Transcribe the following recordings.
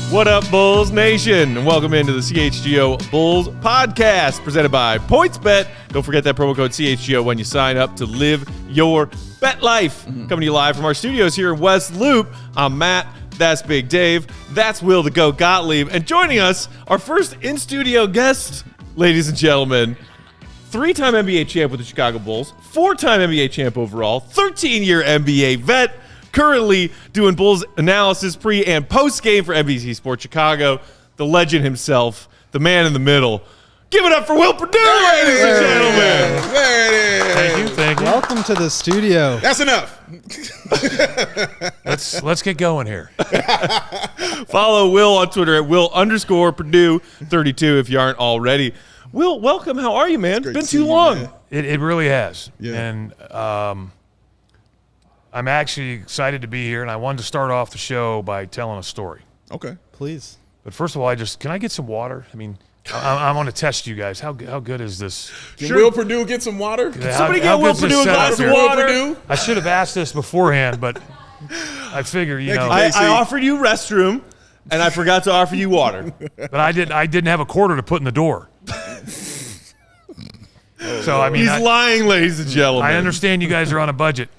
What up, Bulls Nation? And welcome into the CHGO Bulls Podcast, presented by Pointsbet. Don't forget that promo code CHGO when you sign up to live your bet life. Coming to you live from our studios here in West Loop. I'm Matt. That's Big Dave. That's Will the Go Gottlieb. And joining us, our first in-studio guest, ladies and gentlemen, 3-time NBA champ with the Chicago Bulls, 4-time NBA champ overall, 13-year NBA vet, currently doing Bulls analysis pre- and post-game for NBC Sports Chicago, the legend himself, the man in the middle. Give it up for Will Perdue, ladies and gentlemen. There it is. Thank you. Welcome to the studio. That's enough. Let's get going here. Follow Will on Twitter at Will_Perdue32 if you aren't already. Will, welcome. How are you, man? It's been too long. It really has. Yeah. And I'm actually excited to be here, and I wanted to start off the show by telling a story. Okay. Please. But first of all, can I get some water? I mean, I want to test you guys. How good is this? Can Will Perdue get some water? Somebody get Will Perdue a glass of water. I should have asked this beforehand, but I figure, you know. I offered you restroom, and I forgot to offer you water. But I didn't have a quarter to put in the door. So, I mean, He's lying, ladies and gentlemen. I understand you guys are on a budget.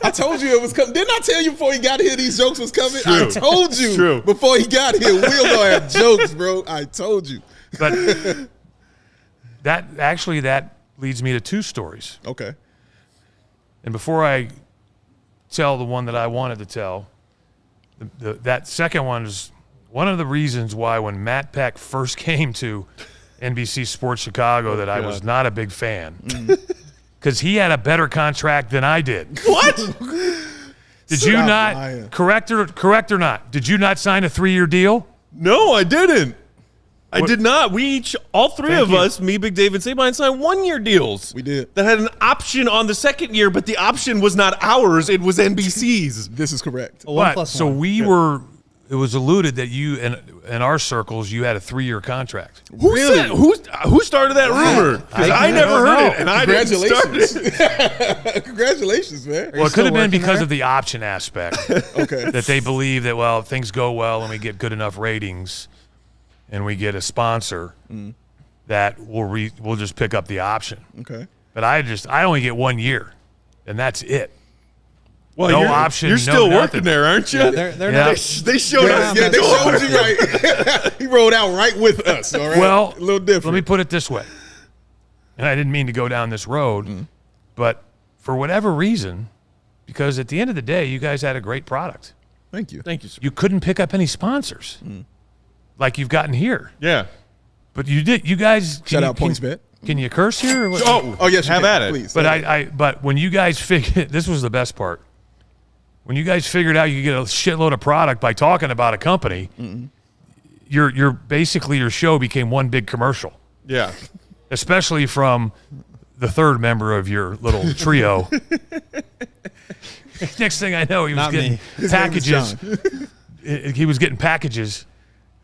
I told you it was coming. Didn't I tell you before he got here these jokes was coming? True. I told you before he got here. Will gonna have jokes, bro. I told you. But that leads me to two stories. Okay. And before I tell the one that I wanted to tell, that second one is one of the reasons why when Matt Peck first came to NBC Sports Chicago that I was not a big fan. Because he had a better contract than I did. What? Did you not, correct or not, did you not sign a 3-year deal? No, I didn't. I did not. We each, all three of us, me, Big Dave, and Sabine, signed 1-year deals. We did. That had an option on the second year, but the option was not ours. It was NBC's. This is correct. So we were, it was alluded that you, in our circles, you had a 3-year contract. Who started that rumor? Because I never heard it, and I didn't start it. Congratulations, man. Well, it could have been because of the option aspect. Okay. That they believe that, well, if things go well and we get good enough ratings and we get a sponsor, that we'll just pick up the option. Okay. But I only get 1 year, and that's it. Well, no option. You're still no working there, aren't you? Yeah, they're not. They showed us. Yeah, they showed you right. He rolled out right with us. All right. Well, a little different. Let me put it this way, and I didn't mean to go down this road, but for whatever reason, because at the end of the day, you guys had a great product. Thank you. Thank you, sir. You couldn't pick up any sponsors like you've gotten here. Yeah. But you did. You guys Shout out Pointsbet. Can you curse here? Or what? Oh yes, have at it. Please. But but when you guys figured, this was the best part. When you guys figured out you could get a shitload of product by talking about a company, you're basically your show became one big commercial. Yeah. Especially from the third member of your little trio. Next thing I know, he was getting packages. He was getting packages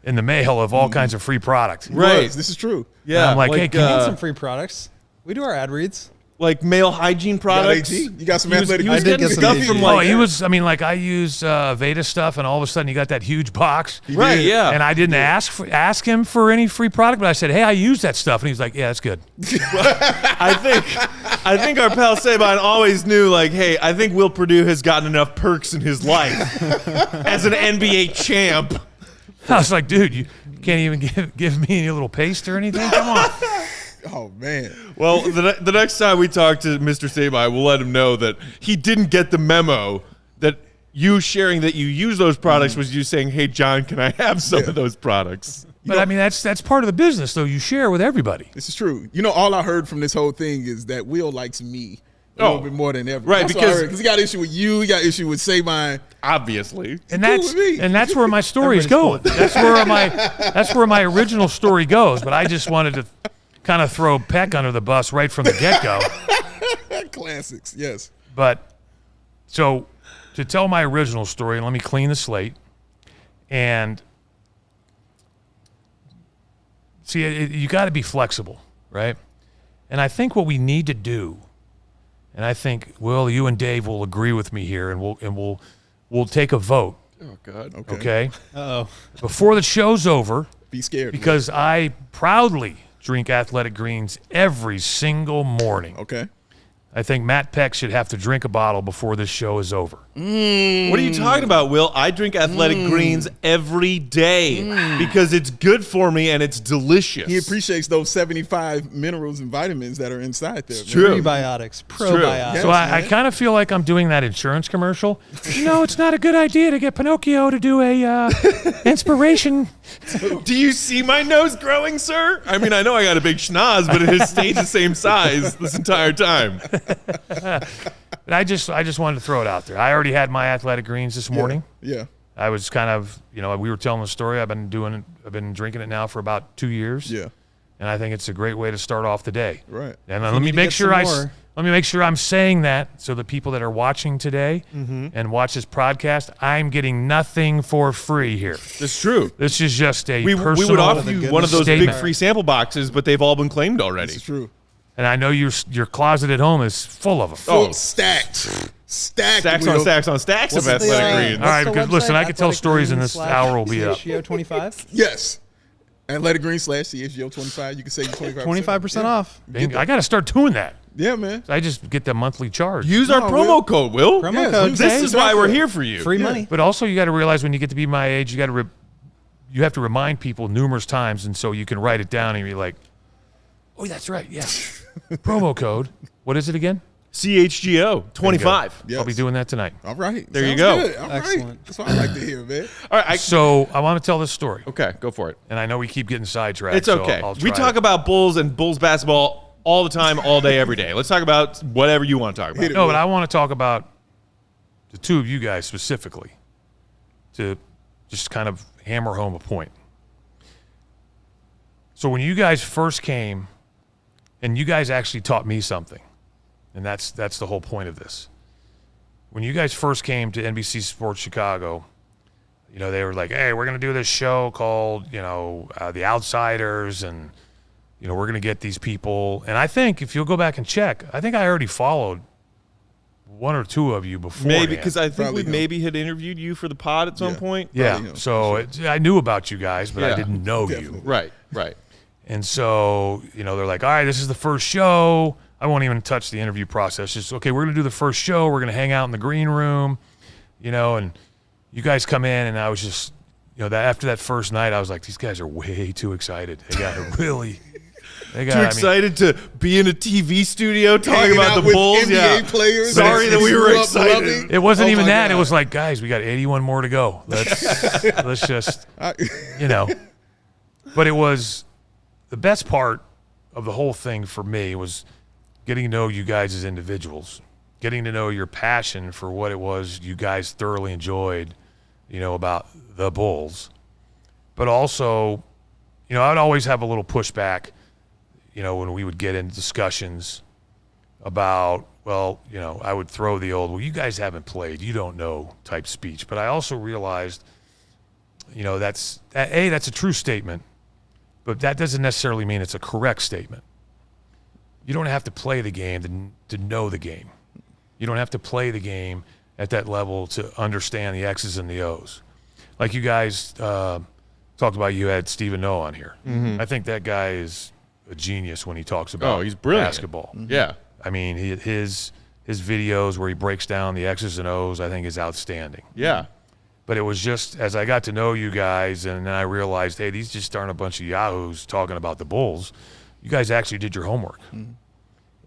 in the mail of all kinds of free product. Right. This is true. Yeah. And I'm like, hey, We need some free products. We do our ad reads. Like male hygiene products. You got some athletic. He was I did getting get some stuff AG. from oh, like. he was. I mean, like I use Veda stuff, and all of a sudden, you got that huge box. Right. Yeah. And I didn't ask him for any free product, but I said, "Hey, I use that stuff," and he's like, "Yeah, that's good." I think our pal Sabine always knew, like, hey, I think Will Perdue has gotten enough perks in his life as an NBA champ. I was like, "Dude, you can't even give me any little paste or anything. Come on." Oh man. Well, the next time we talk to Mr. Sabine, we'll let him know that he didn't get the memo that you sharing that you use those products was you saying, "Hey, John, can I have some of those products?" But I mean, that's part of the business, though. You share with everybody. This is true. You know, all I heard from this whole thing is that Will likes me a little bit more than ever. Right, That's because he got issue with you, he got issue with Say Mine. Obviously. And cool with me. that's where my story's going. That's where my original story goes. But I just wanted to kind of throw Peck under the bus right from the get-go. Classics, yes. But so to tell my original story, let me clean the slate. And see, you got to be flexible, right? And I think what we need to do, and I think, Will, you and Dave will agree with me here, and we'll take a vote. Oh God. Okay. Uh-oh. Before the show's over, Be scared. because I proudly drink Athletic Greens every single morning. Okay. I think Matt Peck should have to drink a bottle before this show is over. What are you talking about, Will? I drink Athletic Greens every day because it's good for me and it's delicious. He appreciates those 75 minerals and vitamins that are inside there. It's true. Prebiotics. true. Probiotics. So I man. kind of feel like I'm doing that insurance commercial. It's not a good idea to get Pinocchio to do a inspiration. Do you see my nose growing, sir? I mean, I know I got a big schnoz, but it has stayed the same size this entire time. But I just wanted to throw it out there. I already had my Athletic Greens this morning. Yeah. I was kind of, we were telling the story. I've been drinking it now for about 2 years. Yeah. And I think it's a great way to start off the day. Right. And you let me need to make get sure some more. let me make sure I'm saying that so the people that are watching today and watch this podcast, I'm getting nothing for free here. That's true. This is just a We personal would offer you one of those statement. big free sample boxes, but they've all been claimed already. It's true. And I know your closet at home is full of them. Full stacked. Stacks on Will. stacks on stacks of What's the, Athletic Greens. All right, what's the because listen, website? I could tell stories in this Athletic hour will be up. CHGO 25. Yes. Athletic Green / CHGO 25. You can save 25%. 25% off. I got to start doing that. Yeah, man. I just get the monthly charge. Use our No, promo Will. code, Will. Promo Yeah, code. This is why we're here for you. Free money. But also, you got to realize when you get to be my age, you got to you have to remind people numerous times, and so you can write it down and be like, "Oh, that's right, yeah." Promo code. What is it again? CHGO 25. Yes. I'll be doing that tonight. All right. There you Sounds go. Good. All right. Excellent. That's what I like to hear, man. All right. So I want to tell this story, Okay, go for it. and I know we keep getting sidetracked. It's so okay. I'll We try talk it. about Bulls and Bulls basketball all the time, all day, every day. Let's talk about whatever you want to talk about. Hit it. No, but I want to talk about the two of you guys specifically to just kind of hammer home a point. So when you guys first came, and you guys actually taught me something, and that's the whole point of this. When you guys first came to NBC Sports Chicago, they were like, "Hey, we're going to do this show called, The Outsiders, and we're going to get these people." And I think if you'll go back and check, I think I already followed one or two of you before. Maybe because I think Probably we him. maybe had interviewed you for the pod at some Yeah. point. Yeah, Probably him, so I knew about you guys, but I Yeah. didn't know Definitely. you. Right. And so, they're like, "All right, this is the first show." I won't even touch the interview process. Just, okay, we're going to do the first show. We're going to hang out in the green room, and you guys come in, and I was just, that after that first night, I was like, these guys are way too excited. They got Too excited to be in a TV studio talking Hanging about out the with Bulls. NBA Yeah. players. Sorry that we were Grew up excited. loving. It wasn't Oh even my that. It God. was like, guys, we got 81 more to go. Let's just, But it was the best part of the whole thing for me was getting to know you guys as individuals, getting to know your passion for what it was you guys thoroughly enjoyed, about the Bulls. But also, I'd always have a little pushback, when we would get into discussions about, I would throw the old, "Well, you guys haven't played, you don't know" type speech. But I also realized, that's a true statement, but that doesn't necessarily mean it's a correct statement. You don't have to play the game to know the game. You don't have to play the game at that level to understand the X's and the O's. Like you guys talked about, you had Stephen Noah on here. I think that guy is a genius when he talks about he's brilliant. basketball. Yeah. I mean, his videos where he breaks down the X's and O's, I think, is outstanding. Yeah. But it was just as I got to know you guys, and then I realized, hey, these just aren't a bunch of yahoos talking about the Bulls. You guys actually did your homework.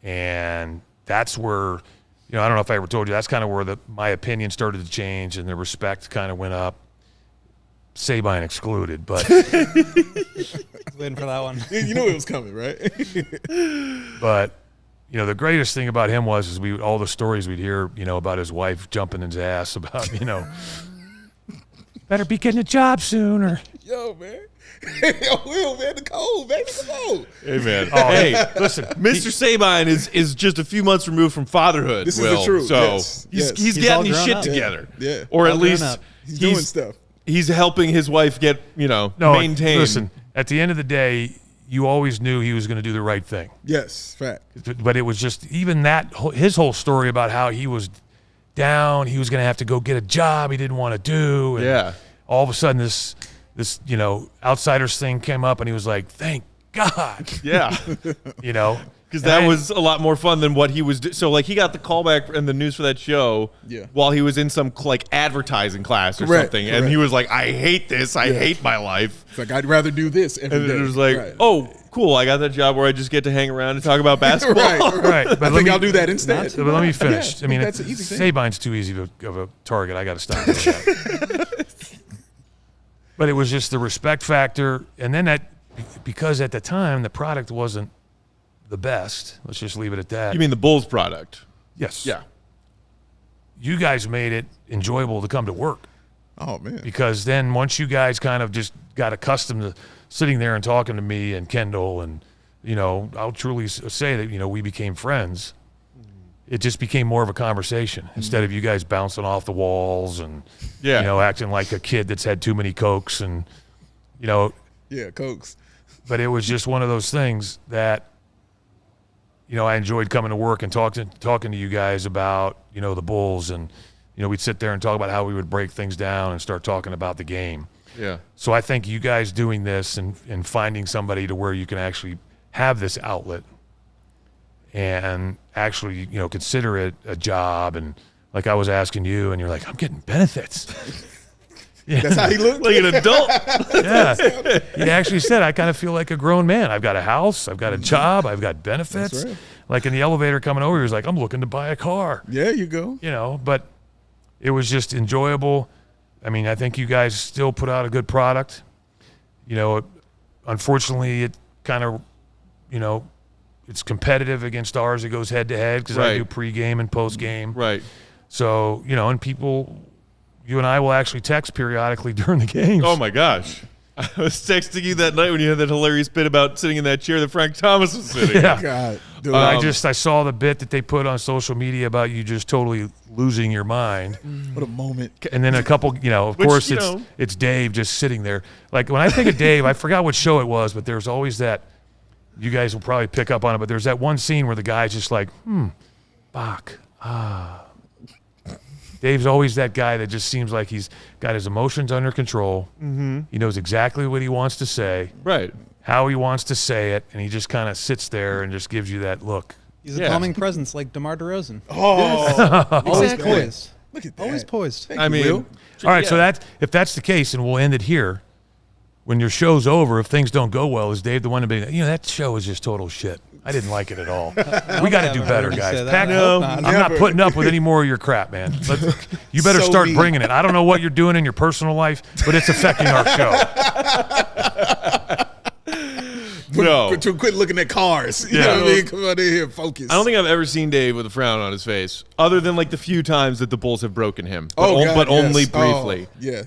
And that's where, I don't know if I ever told you, that's kind of where my opinion started to change and the respect kind of went up. Sabine excluded, but Waiting for that one. You know it was coming, right? but the greatest thing about him was all the stories we'd hear, about his wife jumping his ass about, better be getting a job soon or Yo, man. Yo, Will, man, the cold, baby, come on. Hey, man. Oh, Hey, listen, Mr. Sabine is just a few months removed from fatherhood. This is Will. the truth. So Yes. he's Yes. He's all getting his grown shit up. together. Yeah. Or All at grown least up. He's doing stuff. He's helping his wife get, no, maintained. Listen, at the end of the day, you always knew he was going to do the right thing. Yes, fact. But it was just even his whole story about how he was down, he was going to have to go get a job he didn't want to do. And Yeah. all of a sudden this outsiders thing came up and he was like, thank God, Yeah. Because that was a lot more fun than what he was. So, he got the callback and the news for that show while he was in some, advertising class or something. And he was like, I hate this. I hate my life. It's like, I'd rather do this every day. And it was like, Right. oh, cool. I got that job where I just get to hang around and talk about basketball. Right. Right. I think I'll do that instead. But let me finish. Yeah, I mean, that's an easy thing. Sabine's too easy of a target. I got to stop doing that. But it was just the respect factor. And then because at the time, the product wasn't the best. Let's just leave it at that. You mean the Bulls product? Yes. Yeah. You guys made it enjoyable to come to work Oh, man. because then once you guys kind of just got accustomed to sitting there and talking to me and Kendall and, I'll truly say that, we became friends. It just became more of a conversation instead of you guys bouncing off the walls and, acting like a kid that's had too many Cokes and, Yeah, Cokes. but it was just one of those things that, I enjoyed coming to work and talking to you guys about, the Bulls and, we'd sit there and talk about how we would break things down and start talking about the game. Yeah. So I think you guys doing this and finding somebody to where you can actually have this outlet and actually, consider it a job. And like I was asking you and you're like, I'm getting benefits. Yeah. That's how he looked? Like an adult. Yeah. He actually said, I kind of feel like a grown man. I've got a house. I've got a job. I've got benefits. That's right. Like in the elevator coming over, he was like, I'm looking to buy a car. Yeah, you go. But it was just enjoyable. I mean, I think you guys still put out a good product. Unfortunately, it kind of, it's competitive against ours. It goes head to head because I do pregame and postgame. Right. So, and people, you and I will actually text periodically during the games. Oh, my gosh. I was texting you that night when you had that hilarious bit about sitting in that chair that Frank Thomas was sitting in. Yeah. God. Dude. I saw the bit that they put on social media about you just totally losing your mind. What a moment. And then a couple, of Which, course, you know. it's Dave just sitting there. Like when I think of Dave, I forgot what show it was, but there's always that. You guys will probably pick up on it, but there's that one scene where the guy's just like, Bach, Dave's always that guy that just seems like he's got his emotions under control. Mm-hmm. He knows exactly what he wants to say, Right. how he wants to say it, and he just kind of sits there and just gives you that look. He's a Yeah. calming presence like DeMar DeRozan. Oh, Always exactly. poised. Look at that. Always poised. Thank I you, mean, Will. All right, so yeah. if that's the case, and we'll end it here. When your show's over, if things don't go well, is Dave the one to be? That show is just total shit. I didn't like it at all. We got to do haven't better, heard you guys. say that. Pack, I hope not. I'm not Never. putting up with any more of your crap, man. You better So start mean. bringing it. I don't know what you're doing in your personal life, but it's affecting our show. No. Quit looking at cars. You Yeah. know what I mean? Come out in here and focus. I don't think I've ever seen Dave with a frown on his face, other than the few times that the Bulls have broken him. But, God, but yes. only Oh, briefly. yeah.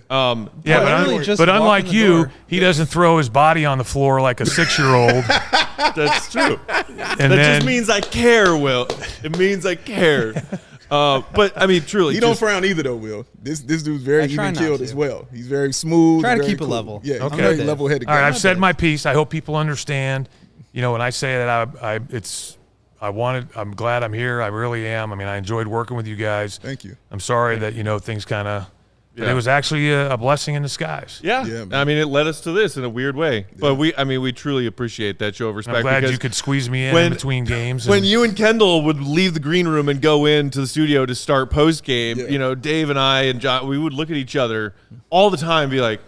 Yeah, literally just but walk unlike in the you, door. he doesn't throw his body on the floor like a 6-year-old. That's true. And That then, just means I care, Will. It means I care. But I mean, truly, He don't just- frown either, though, Will. This dude's very I try even not keeled to. as well. He's very smooth. Try to very keep it cool. level. Yeah, he's Okay. very level-headed. all right, guy. I've said my piece. I hope people understand. When I say that I'm glad I'm here. I really am. I mean, I enjoyed working with you guys. Thank you. I'm sorry that, things kind of, but Yeah. it was actually a blessing in disguise. Yeah. Yeah, man. I mean, it led us to this in a weird way. But we truly appreciate that show of respect. I'm glad because you could squeeze me in when- between games. when and- you and Kendall would leave the green room and go into the studio to start post game, Yeah. Dave and I and John, we would look at each other all the time and be like,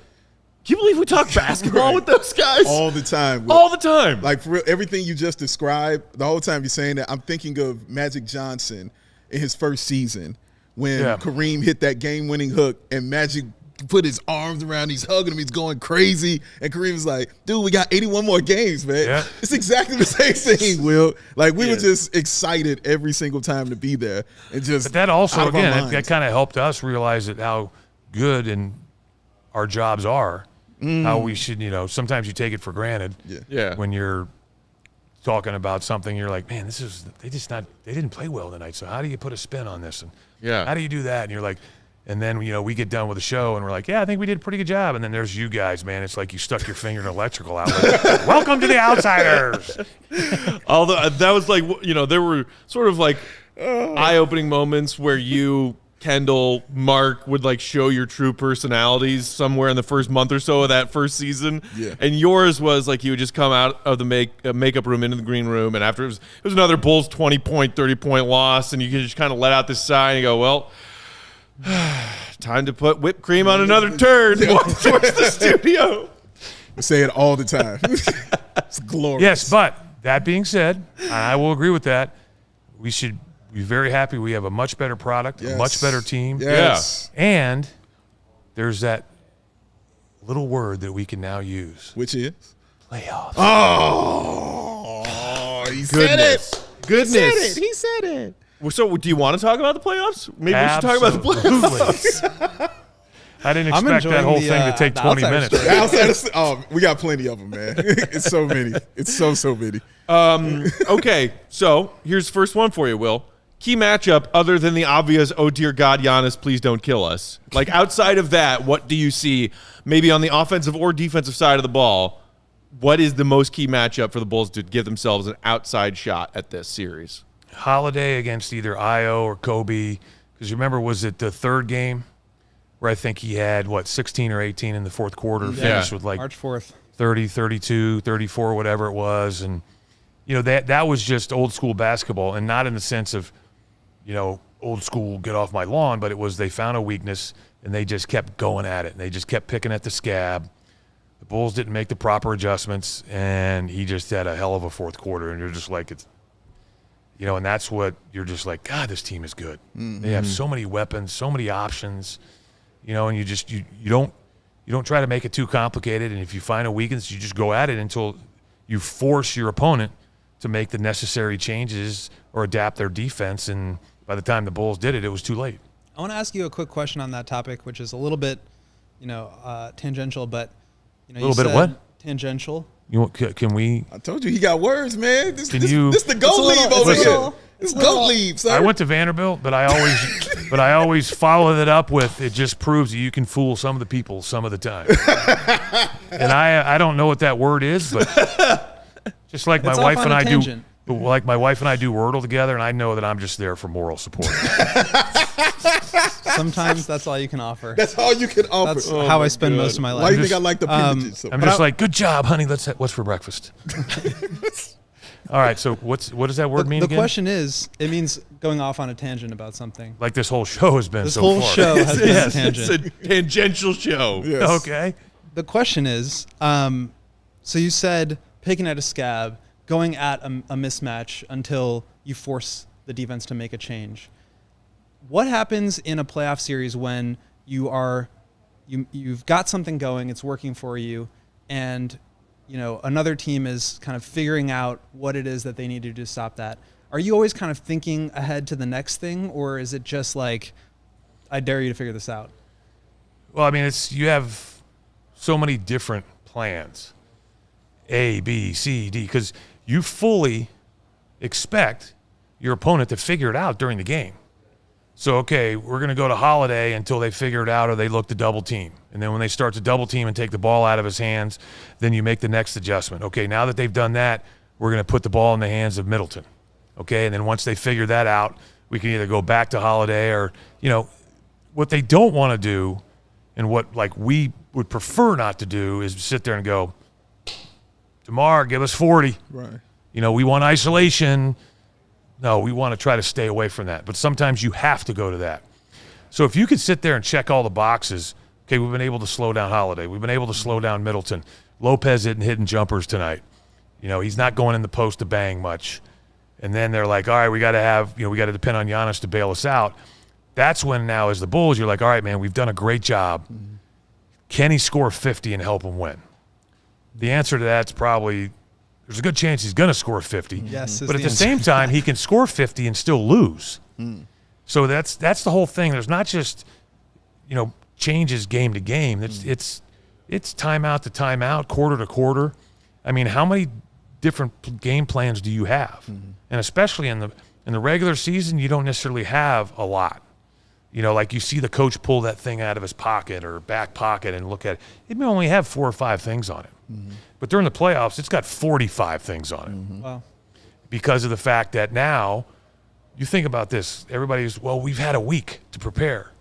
can you believe we talk basketball Right. with those guys? All the time. Will. All the time. Like, for real, everything you just described, the whole time you're saying that, I'm thinking of Magic Johnson in his first season when Yeah. Kareem hit that game-winning hook and Magic put his arms around, he's hugging him, he's going crazy. And Kareem's like, dude, we got 81 more games, man. Yeah. It's exactly the same thing, Will. Like, we were just excited every single time to be there. And just But that also, out of our again, that minds. kind of helped us realize that how good and our jobs are, how we should, sometimes you take it for granted. Yeah. When you're talking about something, you're like, man, they didn't play well tonight. So how do you put a spin on this? And how do you do that? And you're like, and then, we get done with the show and we're like, yeah, I think we did a pretty good job. And then there's you guys, man. It's like you stuck your finger in an electrical outlet. Welcome to the Outsiders. Although that was like, there were sort of like eye-opening moments where you, Kendall, Mark would like show your true personalities somewhere in the first month or so of that first season. Yeah. And yours was like you would just come out of the makeup room into the green room, and after it was another Bulls 20-point, 30-point loss, and you could just kind of let out this sigh and you go, well, time to put whipped cream on another turd and walk towards the studio. We say it all the time. It's glorious. Yes, but that being said, and I will agree with that, we should be very happy we have a much better product, a much better team. Yes. And there's that little word that we can now use. Which is? Playoffs. Oh, he said it. Goodness. He said it. So do you want to talk about the playoffs? Maybe we should talk about the playoffs. I didn't I'm expect that enjoying whole the, thing to take the 20 Outsiders minutes. story. We got plenty of them, man. It's so many. It's so many. Okay, so here's the first one for you, Will. Key matchup other than the obvious, oh, dear God, Giannis, please don't kill us. Like, outside of that, what do you see maybe on the offensive or defensive side of the ball? What is the most key matchup for the Bulls to give themselves an outside shot at this series? Holiday against either Io or Kobe. Because you remember, was it the third game where I think he had, 16 or 18 in the fourth quarter, finished with like March 4th. 30, 32, 34, whatever it was. And, that was just old school basketball, and not in the sense of, old school, get off my lawn, but it was they found a weakness and they just kept going at it. And they just kept picking at the scab. The Bulls didn't make the proper adjustments, and he just had a hell of a fourth quarter. And you're just like, and that's what you're just like, God, this team is good. Mm-hmm. They have so many weapons, so many options, and you don't try to make it too complicated. And if you find a weakness, you just go at it until you force your opponent to make the necessary changes or adapt their defense. And by the time the Bulls did it, it was too late. I want to ask you a quick question on that topic, which is a little bit, tangential, but a little bit of what? Tangential. Can we? I told you he got words, man. This the goat It's a little- leave over it's a here. little- It's goat leave, sir. I went to Vanderbilt, but I always follow it up with, it just proves that you can fool some of the people some of the time. And I don't know what that word is, but just like my It's wife off and on a I tangent. like my wife and I do Wordle together, and I know that I'm just there for moral support. Sometimes that's all you can offer. That's all you can offer. That's how I spend most of my Why life. do you think I like the appendages? So I'm just like, good job, honey. What's for breakfast? All right. So what does that word mean The again? question is, it means going off on a tangent about something. Like this whole show has been This so whole far. show has been a It's tangent. a tangential show. Yes. Okay. The question is, so you said picking at a scab, going at a mismatch until you force the defense to make a change. What happens in a playoff series when you've got something going, it's working for you, and another team is kind of figuring out what it is that they need to do to stop that? Are you always kind of thinking ahead to the next thing, or is it just like, I dare you to figure this out? Well, I mean, you have so many different plans, A, B, C, D, because you fully expect your opponent to figure it out during the game. So, okay, we're going to go to Holiday until they figure it out or they look to double team. And then when they start to double team and take the ball out of his hands, then you make the next adjustment. Okay, now that they've done that, we're going to put the ball in the hands of Middleton. Okay, and then once they figure that out, we can either go back to Holiday or, what they don't want to do and what we would prefer not to do is sit there and go, DeMar, give us 40. Right. We want isolation. No, we want to try to stay away from that. But sometimes you have to go to that. So if you could sit there and check all the boxes, okay, we've been able to slow down Holiday. We've been able to slow down Middleton. Lopez hitting hidden jumpers tonight. He's not going in the post to bang much. And then they're like, all right, we got to depend on Giannis to bail us out. That's when now as the Bulls, you're like, all right, man, we've done a great job. can he score 50 and help them win? The answer to that's probably there's a good chance he's going to score 50. Yes, but at the same time, he can score 50 and still lose. So that's the whole thing. There's not just changes game to game. It's timeout to timeout, quarter to quarter. I mean, how many different game plans do you have? And especially in the regular season, you don't necessarily have a lot. Like you see the coach pull that thing out of his pocket or back pocket and look at it. It may only have 4 or 5 things on it. But during the playoffs, it's got 45 things on it. Wow. Because of the fact that now, you think about this, everybody's, well, we've had a week to prepare.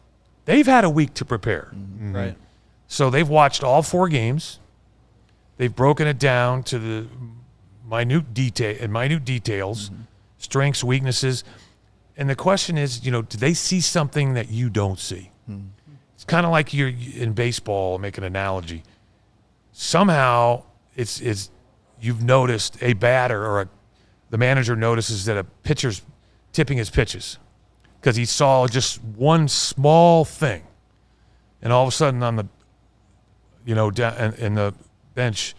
They've had a week to prepare. Right. So they've watched all 4 games. They've broken it down to the minute details, strengths, weaknesses. And the question is, do they see something that you don't see? It's kind of like you're in baseball, make an analogy. Somehow it's you've noticed a batter or the manager notices that a pitcher's tipping his pitches because he saw just one small thing. And all of a sudden on the, down in the bench,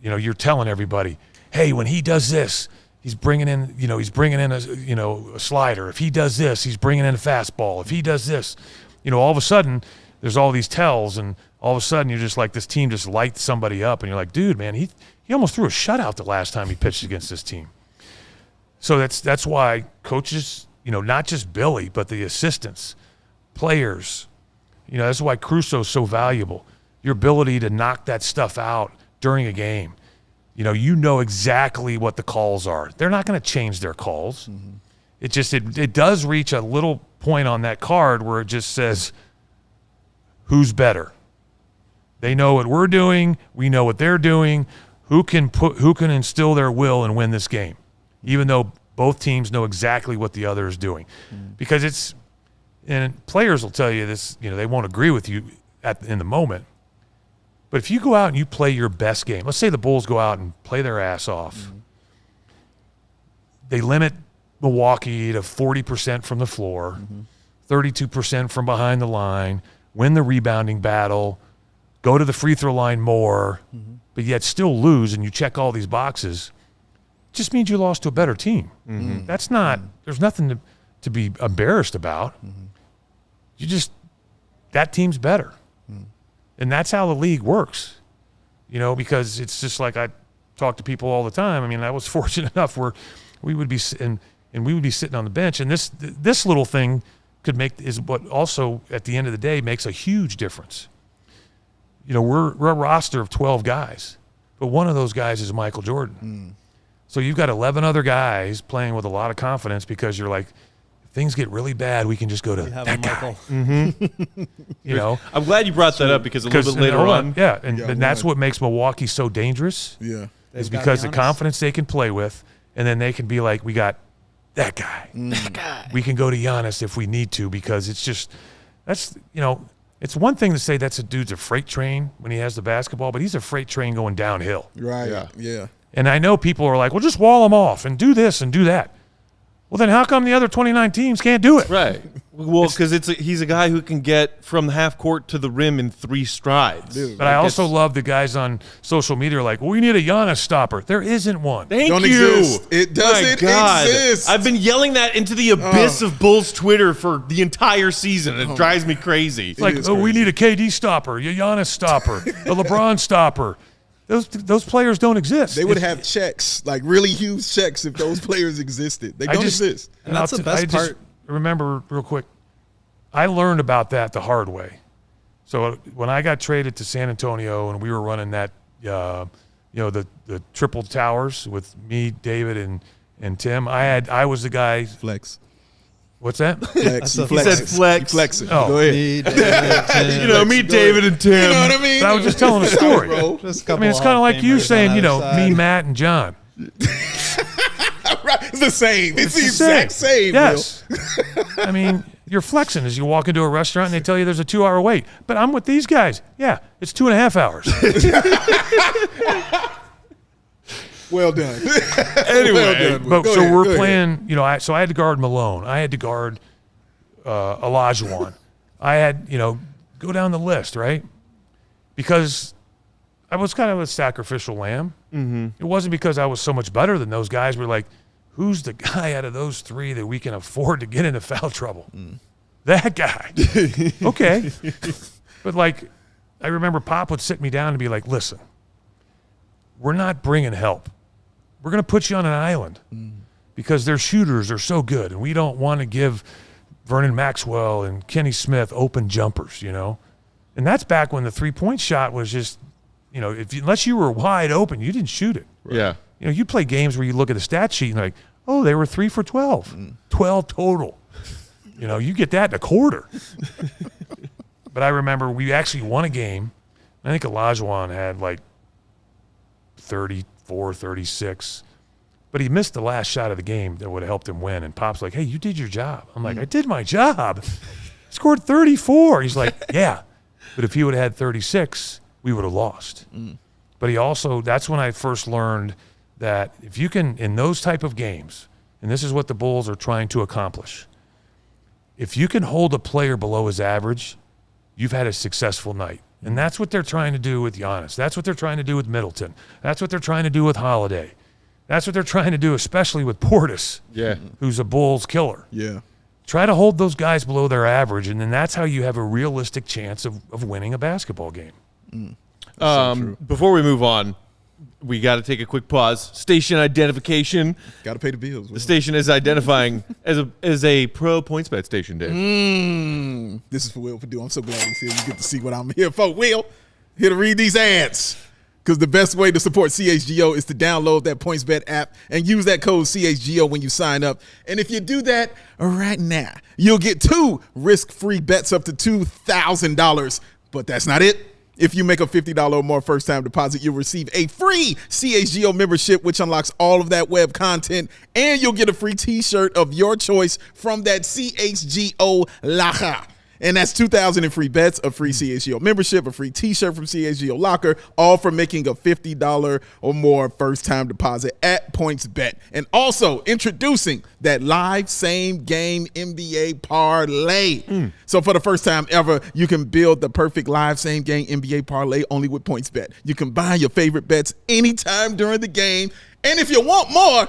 you're telling everybody, hey, when he does this, he's bringing in a slider. If he does this, he's bringing in a fastball. If he does this, all of a sudden there's all these tells, and all of a sudden you're just like, this team just lights somebody up, and you're like, dude, man, he almost threw a shutout the last time he pitched against this team. So that's why coaches, not just Billy, but the assistants, players, that's why Caruso's so valuable. Your ability to knock that stuff out during a game. You know exactly what the calls are. They're not going to change their calls. It just it does reach a little point on that card where it just says, who's better? They know what we're doing. We know what they're doing. Who can instill their will and win this game, even though both teams know exactly what the other is doing, because and players will tell you this. They won't agree with you in the moment. But if you go out and you play your best game, let's say the Bulls go out and play their ass off. They limit Milwaukee to 40% from the floor, 32% from behind the line, win the rebounding battle, go to the free throw line more, but yet still lose, and you check all these boxes, it just means you lost to a better team. That's not, there's nothing to be embarrassed about. That team's better. And that's how the league works, because it's just like I talk to people all the time. I mean, I was fortunate enough where we would be sitting on the bench, and this little thing is what also at the end of the day makes a huge difference. We're a roster of 12 guys, but one of those guys is Michael Jordan. So you've got 11 other guys playing with a lot of confidence because you're like, things get really bad, we can just go to that guy. I'm glad you brought that up because a little bit later on. Yeah, and that's what makes Milwaukee so dangerous. Yeah. Is because the confidence they can play with, and then they can be like, we got that guy. That guy. We can go to Giannis if we need to, because it's just, it's one thing to say that's a dude's a freight train when he has the basketball, but he's a freight train going downhill. Right, yeah. And I know people are like, well, just wall him off and do this and do that. Well, then how come the other 29 teams can't do it? Right. Well, because he's a guy who can get from the half court to the rim in 3 strides. Dude, but I also love the guys on social media are like, well, we need a Giannis stopper. There isn't one. Thank Don't you. Exist. It doesn't exist. I've been yelling that into the abyss of Bulls Twitter for the entire season. It drives me crazy. It's like, we need a KD stopper, a Giannis stopper, a LeBron stopper. Those players don't exist. They would have checks, like really huge checks, if those players existed. They don't exist. And that's the best part. Remember, real quick, I learned about that the hard way. So when I got traded to San Antonio and we were running that, the triple towers with me, David, and Tim, I was the guy. Flex. What's that? Flex. He said flex. Flexing. Oh. Go ahead. Meet David and Tim. You know what I mean? But I was just telling a story. Just a I couple mean, it's kind of like you saying, on either side. me, Matt, and John. Right. It's the same. It's the the exact same. Yes. I mean, you're flexing as you walk into a restaurant and they tell you there's a 2-hour wait. But I'm with these guys. Yeah, it's 2.5 hours. Well done. Anyway, we're playing, so I had to guard Malone. I had to guard Olajuwon. I had, go down the list, right? because I was kind of a sacrificial lamb. Mm-hmm. It wasn't because I was so much better than those guys. We're like, who's the guy out of those three that we can afford to get into foul trouble? That guy. Okay. But like, I remember Pop would sit me down and be like, listen, we're not bringing help. We're going to put you on an island because their shooters are so good, and we don't want to give Vernon Maxwell and Kenny Smith open jumpers, you know? And that's back when the three-point shot was just, you know, unless you were wide open, you didn't shoot it. Right? Yeah. You know, you play games where you look at the stat sheet and like, oh, they were 3 for 12. 12 total. You know, you get that in a quarter. But I remember we actually won a game. I think Olajuwon had like 34, 36. But he missed the last shot of the game that would have helped him win. And Pop's like, hey, you did your job. I'm like, I did my job. Scored 34. He's like, yeah. But if he would have had 36, we would have lost. But he also, that's when I first learned that if you can, in those type of games, and this is what the Bulls are trying to accomplish, if you can hold a player below his average, you've had a successful night. And that's what they're trying to do with Giannis. That's what they're trying to do with Middleton. That's what they're trying to do with Holiday. That's what they're trying to do, especially with Portis, who's a Bulls killer. Yeah. Try to hold those guys below their average, and then that's how you have a realistic chance of winning a basketball game. Before we move on, we got to take a quick pause. Station identification. Got to pay the bills. The station is identifying as a pro Pointsbet station, Dave. This is for Will Perdue. I'm so glad he's here. You get to see what I'm here for. Will, here to read these ads. Because the best way to support CHGO is to download that PointsBet app and use that code CHGO when you sign up. And if you do that right now, you'll get 2 risk-free bets up to $2,000. But that's not it. If you make a $50 or more first-time deposit, you'll receive a free CHGO membership, which unlocks all of that web content, and you'll get a free T-shirt of your choice from that CHGO locker. And that's $2,000 in free bets, a free CHGO membership, a free T-shirt from CHGO Locker, all for making a $50 or more first-time deposit at PointsBet. And also introducing that live same-game NBA parlay. So for the first time ever, you can build the perfect live same-game NBA parlay only with PointsBet. You can buy your favorite bets anytime during the game. And if you want more,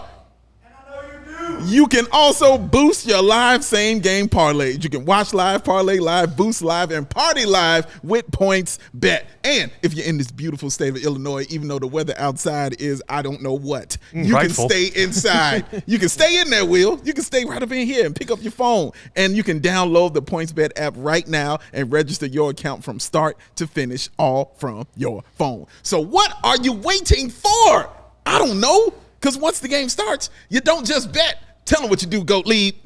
you can also boost your live same-game parlays. You can watch live, parlay live, boost live, and party live with PointsBet. And if you're in this beautiful state of Illinois, even though the weather outside is I don't know what, you Rightful. can stay inside. You can stay in there, Will. You can stay right up in here and pick up your phone. And you can download the PointsBet app right now and register your account from start to finish, all from your phone. So what are you waiting for? I don't know. Because once the game starts, you don't just bet. Tell them what you do, Goat Lead.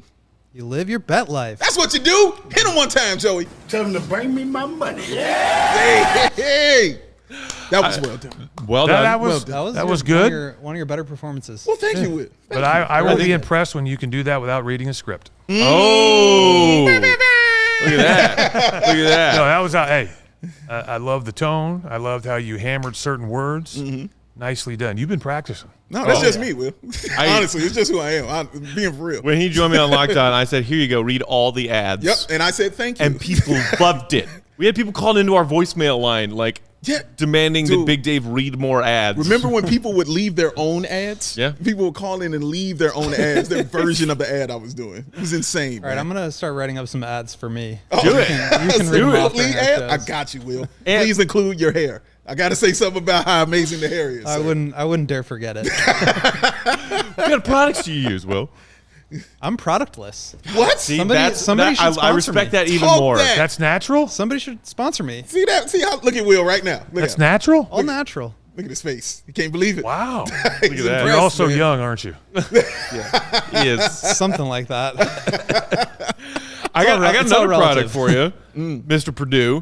You live your bet life. That's what you do. Hit them one time, Joey. Tell them to bring me my money. Hey. That was well done. Well done. That was good. One of your better performances. Well, thank you, Will. But I will be impressed when you can do that without reading a script. Oh. Look at that. Look at that. No, that was I love the tone. I loved how you hammered certain words. Nicely done. You've been practicing. No, that's just me, Will. Honestly, it's just who I am. I'm being for real. When he joined me on Locked On, I said, here you go, read all the ads. Yep, and I said thank you. And people loved it. We had people calling into our voicemail line, demanding that Big Dave read more ads. Remember when people would leave their own ads? Yeah. People would call in and leave their own ads, their version of the ad I was doing. It was insane. All right, I'm going to start writing up some ads for me. Do it. You can read them off during our ad? I shows. got you, Will. And- Please include your hair. I got to say something about how amazing the hair is. I wouldn't dare forget it. What kind of products do you use, Will? I'm productless. What? See, Somebody should I sponsor respect me. that even Talk more. that. That's natural? Somebody should sponsor me. See that? See how? Look at Will right now. Look That's at him. natural? All natural. Look at his face. He can't believe it. Wow. He's Look at that. impressed, You're also man. young, aren't you? He is. Something like that. I got It's all another product relative. for you, Mr. Perdue.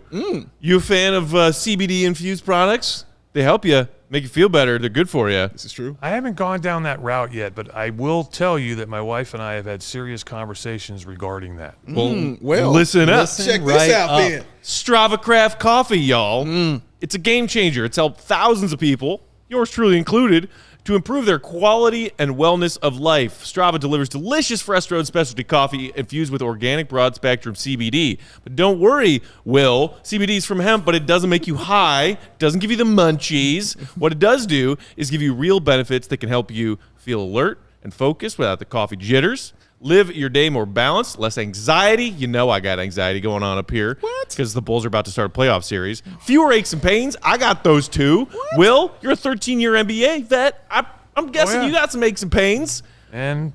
You a fan of CBD-infused products? They help you, make you feel better. They're good for you. This is true. I haven't gone down that route yet, but I will tell you that my wife and I have had serious conversations regarding that. Well, Listen up. check right this out up. then. Strava Craft Coffee, y'all. It's a game changer. It's helped thousands of people, yours truly included, to improve their quality and wellness of life. Strava delivers delicious fresh road specialty coffee infused with organic broad-spectrum CBD. But don't worry, Will. CBD is from hemp, but it doesn't make you high, doesn't give you the munchies. What it does do is give you real benefits that can help you feel alert and focused without the coffee jitters. Live your day more balanced, less anxiety. You know I got anxiety going on up here. What? Because the Bulls are about to start a playoff series. Fewer aches and pains. I got those too. What? Will, you're a 13-year NBA vet. I'm guessing you got some aches and pains. And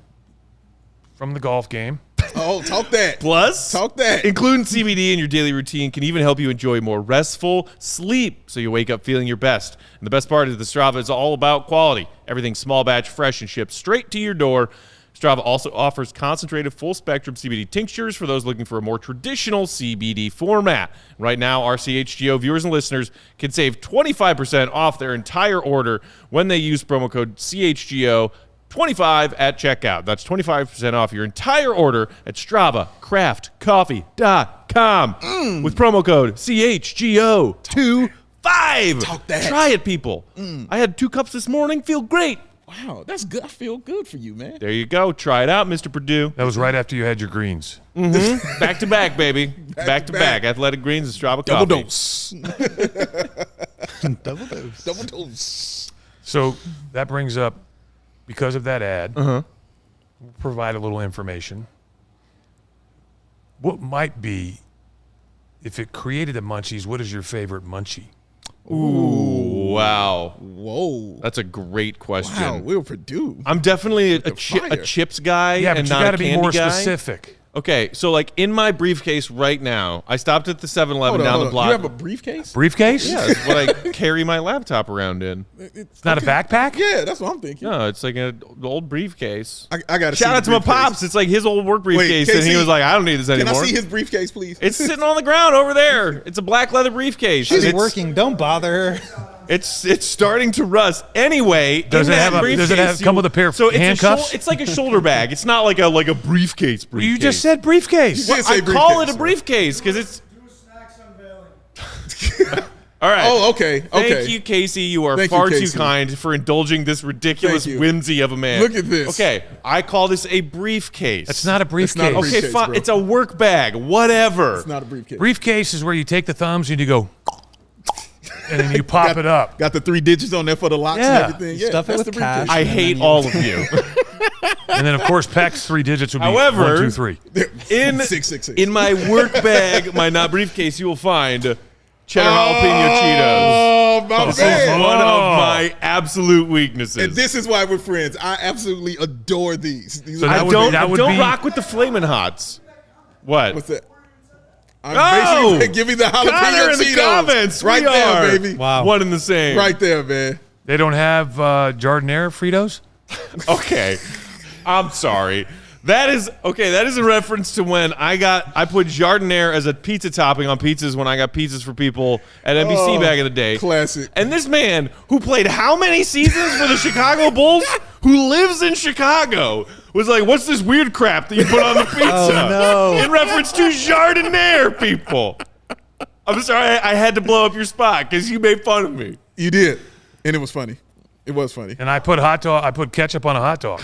from the golf game. Oh, talk that. Plus, Talk that. including CBD in your daily routine can even help you enjoy more restful sleep so you wake up feeling your best. And the best part is the Strava is all about quality. Everything small batch, fresh, and shipped straight to your door. Strava also offers concentrated full-spectrum CBD tinctures for those looking for a more traditional CBD format. Right now, our CHGO viewers and listeners can save 25% off their entire order when they use promo code CHGO25 at checkout. That's 25% off your entire order at StravaCraftCoffee.com with promo code CHGO25. Talk that. Try it, people. I had 2 cups this morning. Feel great. Wow, that's good. I feel good for you, man. There you go. Try it out, Mr. Perdue. That was right after you had your greens. Back to back, baby. Back to back. Athletic Greens and Strava Double Coffee. dose. Double dose. Double dose. So that brings up, because of that ad, we'll provide a little information. What might be, if it created the munchies, what is your favorite munchie? Ooh, wow. Whoa. That's a great question. Wow, Will Perdue. I'm definitely a fire. chips guy Yeah, but and you not got a to be candy more guy. specific. Okay, so like in my briefcase right now, I stopped at the 7-Eleven down the block. You have a briefcase? Briefcase? Yeah, that's what I carry my laptop around in. It's not a backpack? Yeah, that's what I'm thinking. No, it's like an old briefcase. I got to Shout out to my pops. It's like his old work briefcase, and he KC, was like, I don't need this Can anymore. I see his briefcase, please? It's sitting on the ground over there. It's a black leather briefcase. She's It's- working. Don't bother. It's starting to rust. Anyway, Does in it that have a- does it briefcase, come with a pair of so it's handcuffs? it's like a shoulder bag. It's not like a briefcase. You just said briefcase. You did say I call it briefcase, a briefcase because it's. All right. Oh, okay. Thank you, Casey. You are Thank you, far too Casey. kind for indulging this ridiculous Thank you. whimsy of a man. Look at this. Okay, I call this a briefcase. It's not a briefcase. not a Okay, briefcase, fine. bro. It's a work bag. Whatever. It's not a briefcase. Briefcase is where you take the thumbs and you go, and then you pop it up. Got the 3 digits on there for the locks Yeah. and everything. Yeah, Stuff it that's with the cash. briefcase. I hate all of you. And then, of course, Peck's 3 digits would be However- 1, 2, 3. In 666. in my work bag, my not briefcase, you will find cheddar jalapeno Cheetos. Oh, my This man. is one of my absolute weaknesses. And this is why we're friends. I absolutely adore these. These So are- I that would don't be- that would don't be- rock with the Flamin' Hots. What? What's that? I'm Oh! basically give me the Connor jalapeno in the Cheetos. comments. Right We there, are baby. Wow. One and the same. Right there, man. They don't have Jardinera Fritos? Okay. I'm sorry. That is okay. That is a reference to when I put Jardinere as a pizza topping on pizzas when I got pizzas for people at NBC Oh, back in the day. classic. And this man who played how many seasons for the Chicago Bulls, who lives in Chicago, was like, "What's this weird crap that you put on the pizza?" Oh, no. In reference to Jardinere, people. I'm sorry, I had to blow up your spot because you made fun of me. You did. And it was funny. It was funny. And I put ketchup on a hot dog.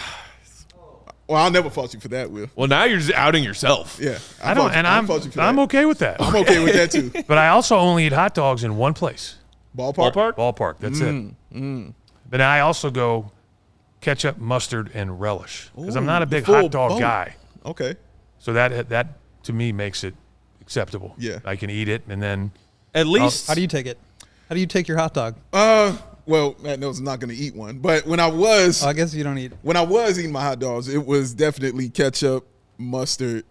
Well, I'll never fault you for that, Will. Well, now you're just outing yourself. Yeah. I don't, and I'm fault you for I'm that. okay with that. I'm okay with that, too. But I also only eat hot dogs in one place, Ballpark? Ballpark? ballpark. That's it. But I also go ketchup, mustard, and relish because I'm not a big full hot dog boat. guy. Okay. So that to me makes it acceptable. Yeah. I can eat it, and then At least How do you take it? How do you take your hot dog? Well, Matt knows I'm not going to eat one. But when I was Oh, I guess you don't eat. when I was eating my hot dogs, it was definitely ketchup, mustard,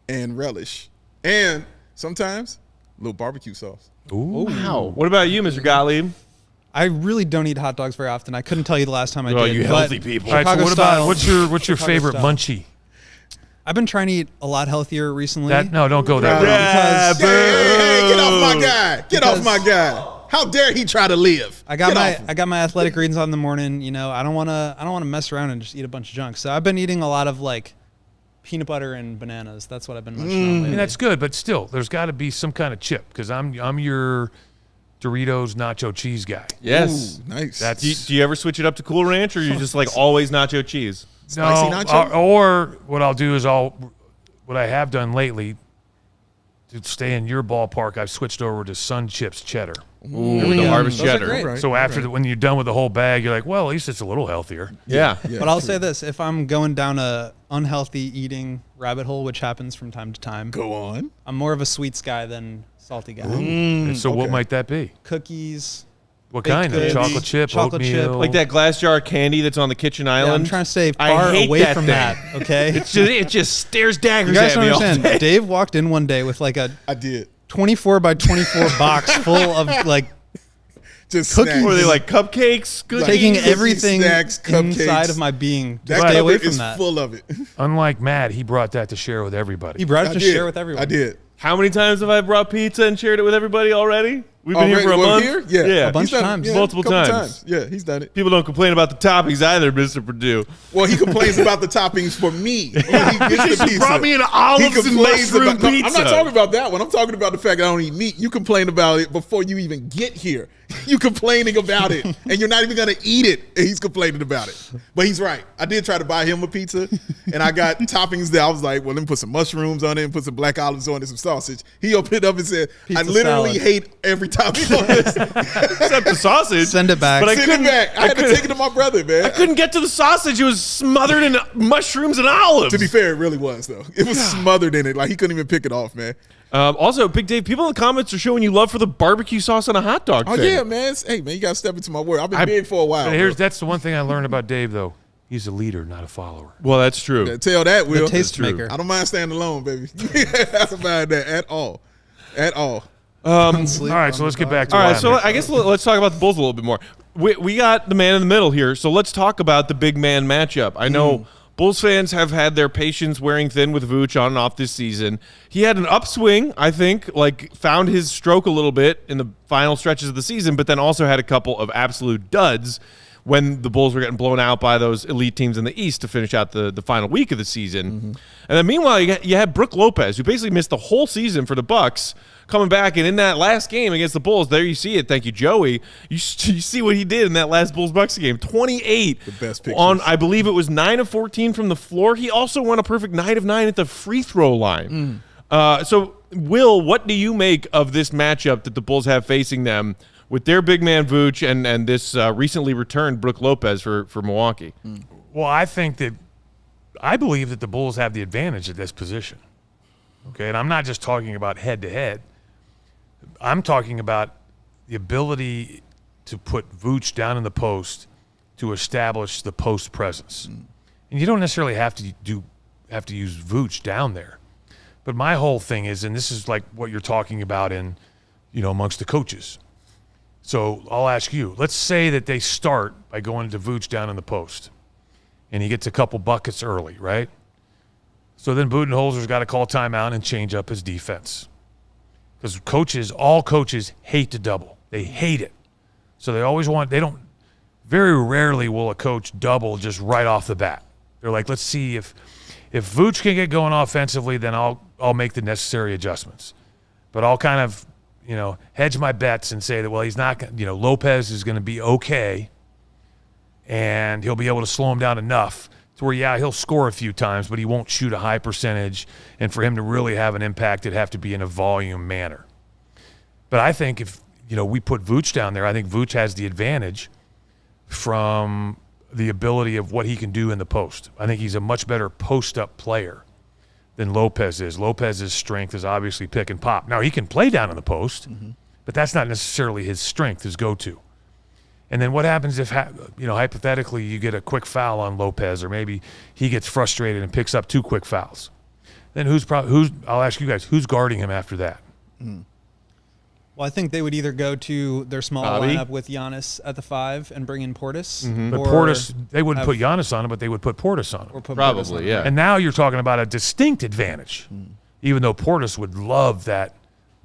and relish. And sometimes a little barbecue sauce. wow. What about you, Mr. Gottlieb? I really don't eat hot dogs very often. I couldn't tell you the last time I Oh, did. you but healthy people. all right. So Chicago what style. about what's your Chicago favorite style. munchie? I've been trying to eat a lot healthier recently. No, don't go that Yeah. route. Hey, get off my guy. Get off Because- my guy. How dare he try to live? I got Get my off him. I got my athletic greens on in the morning. You know, I don't want to mess around and just eat a bunch of junk. So I've been eating a lot of like peanut butter and bananas. That's what I've been munching on I lately. mean, that's good, but still, there's got to be some kind of chip because I'm your Doritos nacho cheese guy. Yes. Ooh, nice. That's Do you ever switch it up to Cool Ranch, or you just like always nacho cheese? Spicy nacho? Or what I'll do is what I have done lately to stay in your ballpark, I've switched over to Sun Chips cheddar. Ooh, the harvest Those are cheddar. great. Right, So after when you're done with the whole bag, you're like, well, at least it's a little healthier. Yeah. But I'll say this: if I'm going down a unhealthy eating rabbit hole, which happens from time to time, Go on. I'm more of a sweets guy than salty guy. And so what okay. might that be? Cookies. What Baked kind? goods, Chocolate chip, chocolate chip. oatmeal? Like that glass jar of candy that's on the kitchen Yeah, island. I'm trying to stay I far hate away that from thing. that. Okay. It just stares daggers You guys at don't me all understand. day. Dave walked in one day with like a I did. 24 by 24 box full of like Just Cookies. snacks. Were they like cupcakes? Cookies? taking Cookies, everything snacks, cupcakes. inside of my being. That Just stay away cupboard from is that. full of it. Unlike Matt, he brought that to share with everybody. He brought it I to did. share with everyone. I did. How many times have I brought pizza and shared it with everybody already? We've been here for a Well, month. here? Yeah. yeah. A bunch He's done it. of times. Yeah, Multiple couple times. Yeah, he's done it. People don't complain about the toppings either, Mr. Perdue. Well, he complains about the toppings for me when he gets the pizza. brought me an olives and complains mushroom about, no, I'm pizza. not talking about that one. I'm talking about the fact that I don't eat meat. You complain about it before you even get here. You complaining about it, and you're not even going to eat it, and he's complaining about it. But he's right. I did try to buy him a pizza, and I got toppings there. I was like, well, let me put some mushrooms on it and put some black olives on it and some sausage. He opened it up and said, Pizza I literally salad. hate every topping on this. Except the sausage. Send it back. But I Send couldn't, it back. I had to take it to my brother, man. I couldn't get to the sausage. It was smothered in mushrooms and olives. To be fair, it really was, though. It was smothered in it. Like, he couldn't even pick it off, man. Also, Big Dave, people in the comments are showing you love for the barbecue sauce on a hot dog Oh, thing. yeah, man. Hey, man, you got to step into my word. I've been big for a while. But bro. that's the one thing I learned about Dave, though. He's a leader, not a follower. Well, that's true. Yeah, tell that, Will. The taste true. maker. I don't mind standing alone, baby. I don't mind that at all. At all. All right, so let's get back to All what right, so happened. I guess let's talk about the Bulls a little bit more. We got the man in the middle here, so let's talk about the big man matchup. I know Bulls fans have had their patience wearing thin with Vooch on and off this season. He had an upswing, I think, like found his stroke a little bit in the final stretches of the season, but then also had a couple of absolute duds when the Bulls were getting blown out by those elite teams in the East to finish out the final week of the season. And then meanwhile, you had Brook Lopez, who basically missed the whole season for the Bucks, coming back, and in that last game against the Bulls, there you see it. Thank you, Joey. You see what he did in that last Bulls-Bucks game. 28 The best pictures. on, I believe it was 9 of 14 from the floor. He also won a perfect 9 of 9 at the free throw line. So, Will, what do you make of this matchup that the Bulls have facing them with their big man Vooch and this recently returned Brook Lopez for Milwaukee? Well, I believe that the Bulls have the advantage at this position. Okay, and I'm not just talking about head-to-head. I'm talking about the ability to put Vooch down in the post to establish the post presence. And you don't necessarily have to use Vooch down there. But my whole thing is, and this is like what you're talking about in, amongst the coaches. So I'll ask you, let's say that they start by going to Vooch down in the post, and he gets a couple buckets early, right? So then Budenholzer's got to call timeout and change up his defense. Because all coaches hate to double. They hate it. So very rarely will a coach double just right off the bat. They're like, let's see if Vooch can get going offensively, then I'll make the necessary adjustments. But I'll kind of, hedge my bets and say that, well, he's not, Lopez is going to be okay, and he'll be able to slow him down enough to where, he'll score a few times, but he won't shoot a high percentage. And for him to really have an impact, it'd have to be in a volume manner. But I think if, we put Vooch down there, I think Vooch has the advantage from the ability of what he can do in the post. I think he's a much better post-up player than Lopez is. Lopez's strength is obviously pick and pop. Now, he can play down in the post, but that's not necessarily his strength, his go-to. And then what happens if, hypothetically, you get a quick foul on Lopez, or maybe he gets frustrated and picks up 2 quick fouls? Then I'll ask you guys, who's guarding him after that? Well, I think they would either go to their small Bobby? lineup with Giannis at the 5 and bring in Portis. But or Portis, they wouldn't have- put Giannis on him, but they would put Portis on him. or put Portis on Probably, him. yeah. And now you're talking about a distinct advantage, even though Portis would love that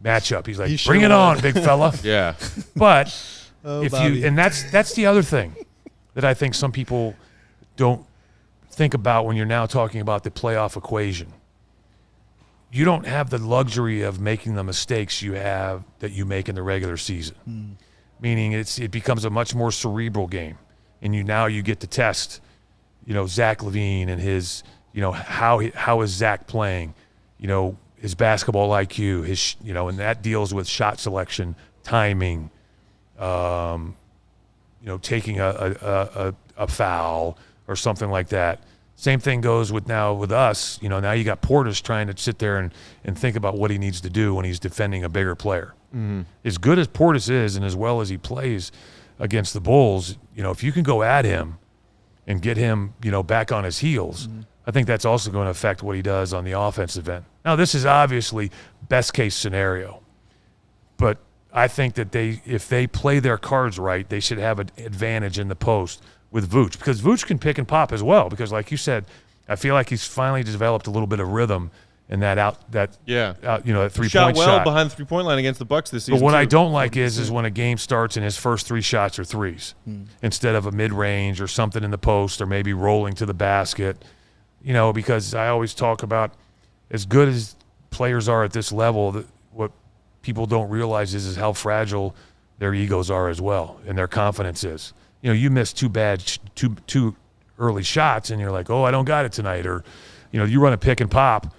matchup. He's like, He sure bring it would. on, big fella. Yeah. But Oh, Bobby. and that's the other thing that I think some people don't think about when you're now talking about the playoff equation. you don't have the luxury of making the mistakes you make in the regular season. Meaning it becomes a much more cerebral game, and you get to test, Zach LaVine and his, how is Zach playing, his basketball IQ, his, and that deals with shot selection, timing, taking a foul or something like that. Same thing goes with us. Now you got Portis trying to sit there and think about what he needs to do when he's defending a bigger player. Mm-hmm. As good as Portis is and as well as he plays against the Bulls, if you can go at him and get him, back on his heels, I think that's also going to affect what he does on the offensive end. Now, this is obviously best case scenario, but I think that if they play their cards right, they should have an advantage in the post with Vooch, because Vooch can pick and pop as well. Because, like you said, I feel like he's finally developed a little bit of rhythm in that 3-point shot. shot Behind the 3-point line against the Bucks this season. But what I don't like is when a game starts and his first 3 shots are threes instead of a mid-range or something in the post or maybe rolling to the basket. Because I always talk about, as good as players are at this level, what people don't realize is how fragile their egos are as well and their confidence is. You miss two early shots and you're like, oh, I don't got it tonight. Or, you run a pick and pop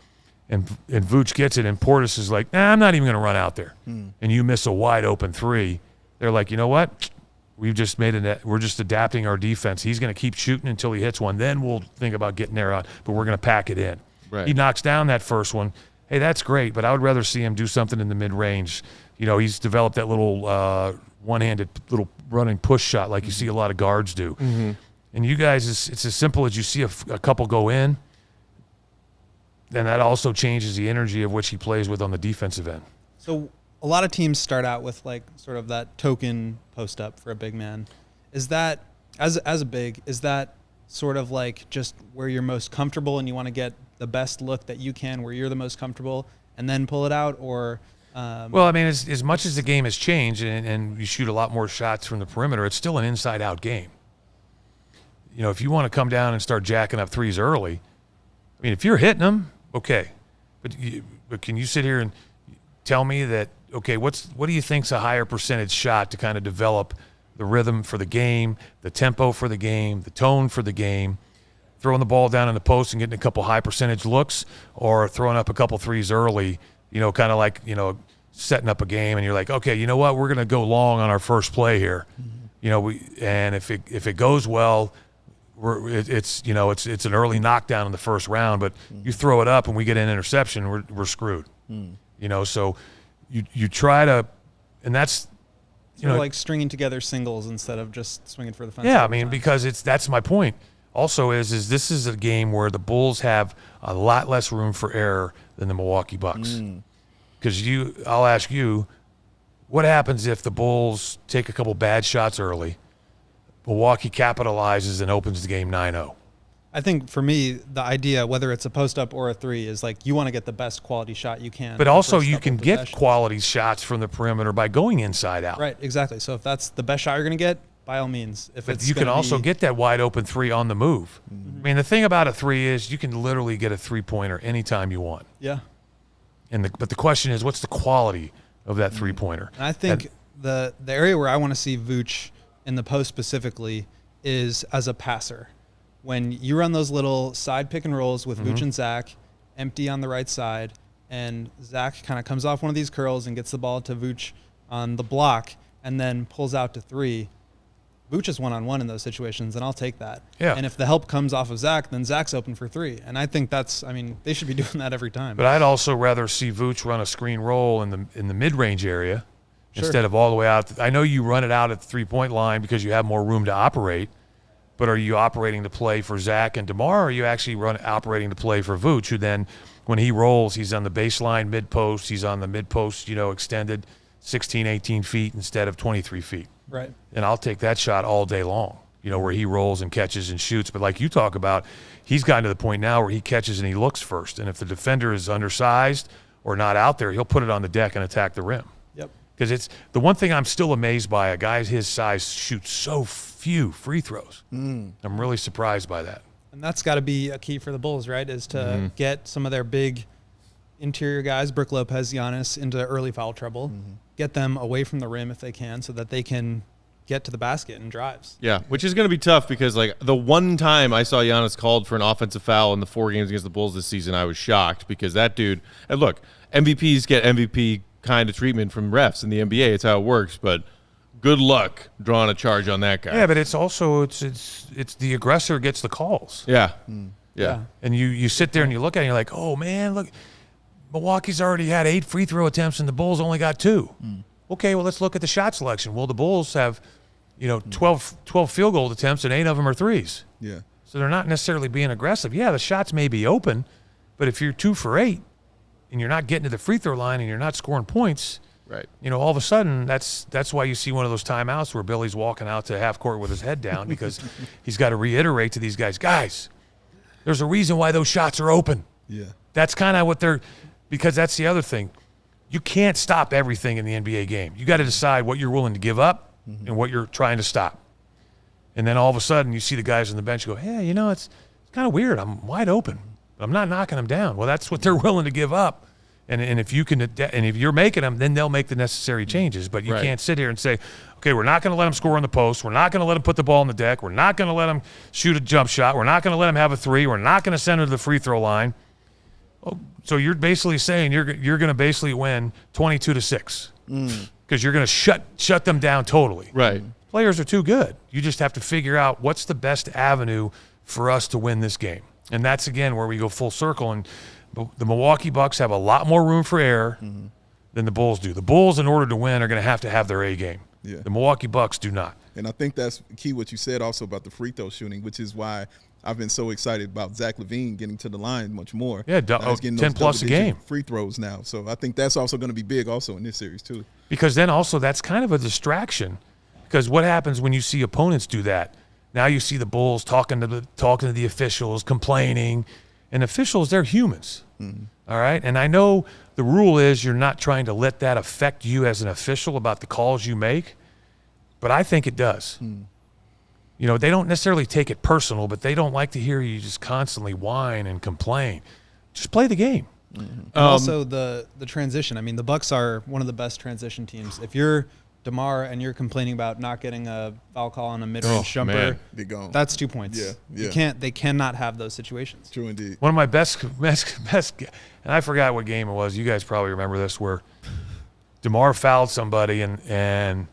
and Vooch gets it and Portis is like, I'm not even going to run out there. And you miss a wide open 3. They're like, you know what? We've just we're just adapting our defense. He's going to keep shooting until he hits one. Then we'll think about getting there out, but we're going to pack it in. Right. He knocks down that first one. Hey, that's great, but I would rather see him do something in the mid-range. He's developed that little one-handed little running push shot like you see a lot of guards do. Mm-hmm. And you guys, it's as simple as you see a couple go in, then that also changes the energy of which he plays with on the defensive end. So a lot of teams start out with like sort of that token post up for a big man. Is that, as a big, is that sort of like just where you're most comfortable and you want to get the best look that you can where you're the most comfortable and then pull it out? Or well, I mean, as much as the game has changed and you shoot a lot more shots from the perimeter, it's still an inside-out game. If you want to come down and start jacking up threes early, I mean, if you're hitting them, okay. But can you sit here and tell me that, okay, what do you think's a higher percentage shot to kind of develop the rhythm for the game, the tempo for the game, the tone for the game, throwing the ball down in the post and getting a couple high percentage looks, or throwing up a couple threes early, kind of like, setting up a game and you're like, okay, you know what, we're going to go long on our first play here. Mm-hmm. And if it goes well, it's an early knockdown in the first round, but you throw it up and we get an interception, we're screwed. So you try to, and that's like stringing together singles instead of just swinging for the fence. Yeah, I mean, because that's my point. Also, is this is a game where the Bulls have a lot less room for error than the Milwaukee Bucks. Because I'll ask you, what happens if the Bulls take a couple bad shots early, Milwaukee capitalizes and opens the game 9-0? I think for me, the idea, whether it's a post-up or a 3, is like you want to get the best quality shot you can. But also you can get quality shots from the perimeter by going inside out. Right, exactly. So if that's the best shot you're going to get, by all means. But you can also get that wide open 3 on the move. Mm-hmm. I mean, the thing about a 3 is you can literally get a 3-pointer anytime you want. Yeah. But the question is, what's the quality of that 3-pointer? And I think the area where I want to see Vooch in the post specifically is as a passer. When you run those little side pick and rolls with Vooch and Zach, empty on the right side, and Zach kind of comes off one of these curls and gets the ball to Vooch on the block and then pulls out to 3, Vooch is one-on-one in those situations, and I'll take that. Yeah. And if the help comes off of Zach, then Zach's open for 3. And I think they should be doing that every time. But I'd also rather see Vooch run a screen roll in the mid-range area instead of all the way out. I know you run it out at the 3-point line because you have more room to operate, but are you operating to play for Zach and DeMar, or are you actually operating to play for Vooch, who then, when he rolls, he's on the baseline mid-post, he's on the mid-post, extended 16, 18 feet instead of 23 feet. Right. And I'll take that shot all day long, where he rolls and catches and shoots. But like you talk about, he's gotten to the point now where he catches and he looks first. And if the defender is undersized or not out there, he'll put it on the deck and attack the rim. Yep. Because it's the one thing I'm still amazed by, a guy his size shoots so few free throws. I'm really surprised by that. And that's got to be a key for the Bulls, right, is to get some of their big interior guys, Brook Lopez, Giannis, into early foul trouble. Get them away from the rim if they can so that they can get to the basket and drives. Yeah, which is going to be tough because, like, the one time I saw Giannis called for an offensive foul in the 4 games against the Bulls this season, I was shocked because that dude – and look, MVPs get MVP kind of treatment from refs in the NBA. It's how it works, but good luck drawing a charge on that guy. Yeah, but it's also it's the aggressor gets the calls. Yeah. Yeah. And you sit there and you look at it and you're like, oh, man, look, Milwaukee's already had 8 free throw attempts and the Bulls only got 2. Okay, well, let's look at the shot selection. Well, the Bulls have – 12 field goal attempts and 8 of them are threes. Yeah. So they're not necessarily being aggressive. Yeah, the shots may be open, but if you're 2 for 8 and you're not getting to the free throw line and you're not scoring points, right? All of a sudden that's why you see one of those timeouts where Billy's walking out to half court with his head down because he's got to reiterate to these guys, there's a reason why those shots are open. Yeah. That's kind of what because that's the other thing. You can't stop everything in the NBA game. You got to decide what you're willing to give up and what you're trying to stop. And then all of a sudden you see the guys on the bench go, hey, it's kind of weird. I'm wide open. I'm not knocking them down. Well, that's what they're willing to give up. And if you can, and if you're making them, then they'll make the necessary changes. But you can't sit here and say, okay, we're not going to let them score on the post. We're not going to let them put the ball on the deck. We're not going to let them shoot a jump shot. We're not going to let them have a 3. We're not going to send them to the free throw line. Oh, so you're basically saying you're going to basically win 22-6 because you're going to shut them down totally. Right. Players are too good. You just have to figure out what's the best avenue for us to win this game. And that's, again, where we go full circle. And the Milwaukee Bucks have a lot more room for error than the Bulls do. The Bulls, in order to win, are going to have their A game. Yeah. The Milwaukee Bucks do not. And I think that's key what you said also about the free throw shooting, which is why I've been so excited about Zach LaVine getting to the line much more. Yeah, He's getting 10-plus a game. Free throws now. So I think that's also going to be big also in this series too. Because then also that's kind of a distraction. Because what happens when you see opponents do that? Now you see the Bulls talking to the officials, complaining. And officials, they're humans. All right? And I know the rule is you're not trying to let that affect you as an official about the calls you make, but I think it does. They don't necessarily take it personal, but they don't like to hear you just constantly whine and complain. Just play the game. And also the transition. I mean, the Bucks are one of the best transition teams. If you're DeMar and you're complaining about not getting a foul call on a mid-range jumper, they're gone. That's 2 points. Yeah. They cannot have those situations. True indeed. One of my best, and I forgot what game it was. You guys probably remember this, where DeMar fouled somebody and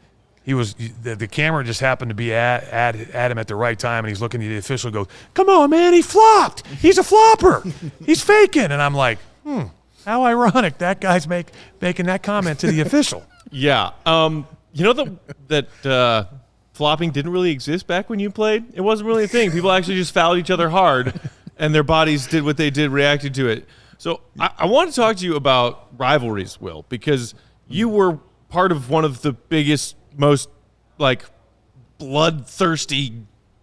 he was the camera just happened to be at him at the right time, and he's looking at the official and goes, "Come on, man, he flopped. He's a flopper. He's faking." And I'm like, how ironic that guy's making that comment to the official. Yeah. That flopping didn't really exist back when you played? It wasn't really a thing. People actually just fouled each other hard, and their bodies did what they did, reacted to it. So I want to talk to you about rivalries, Will, because you were part of one of the biggest, most, bloodthirsty,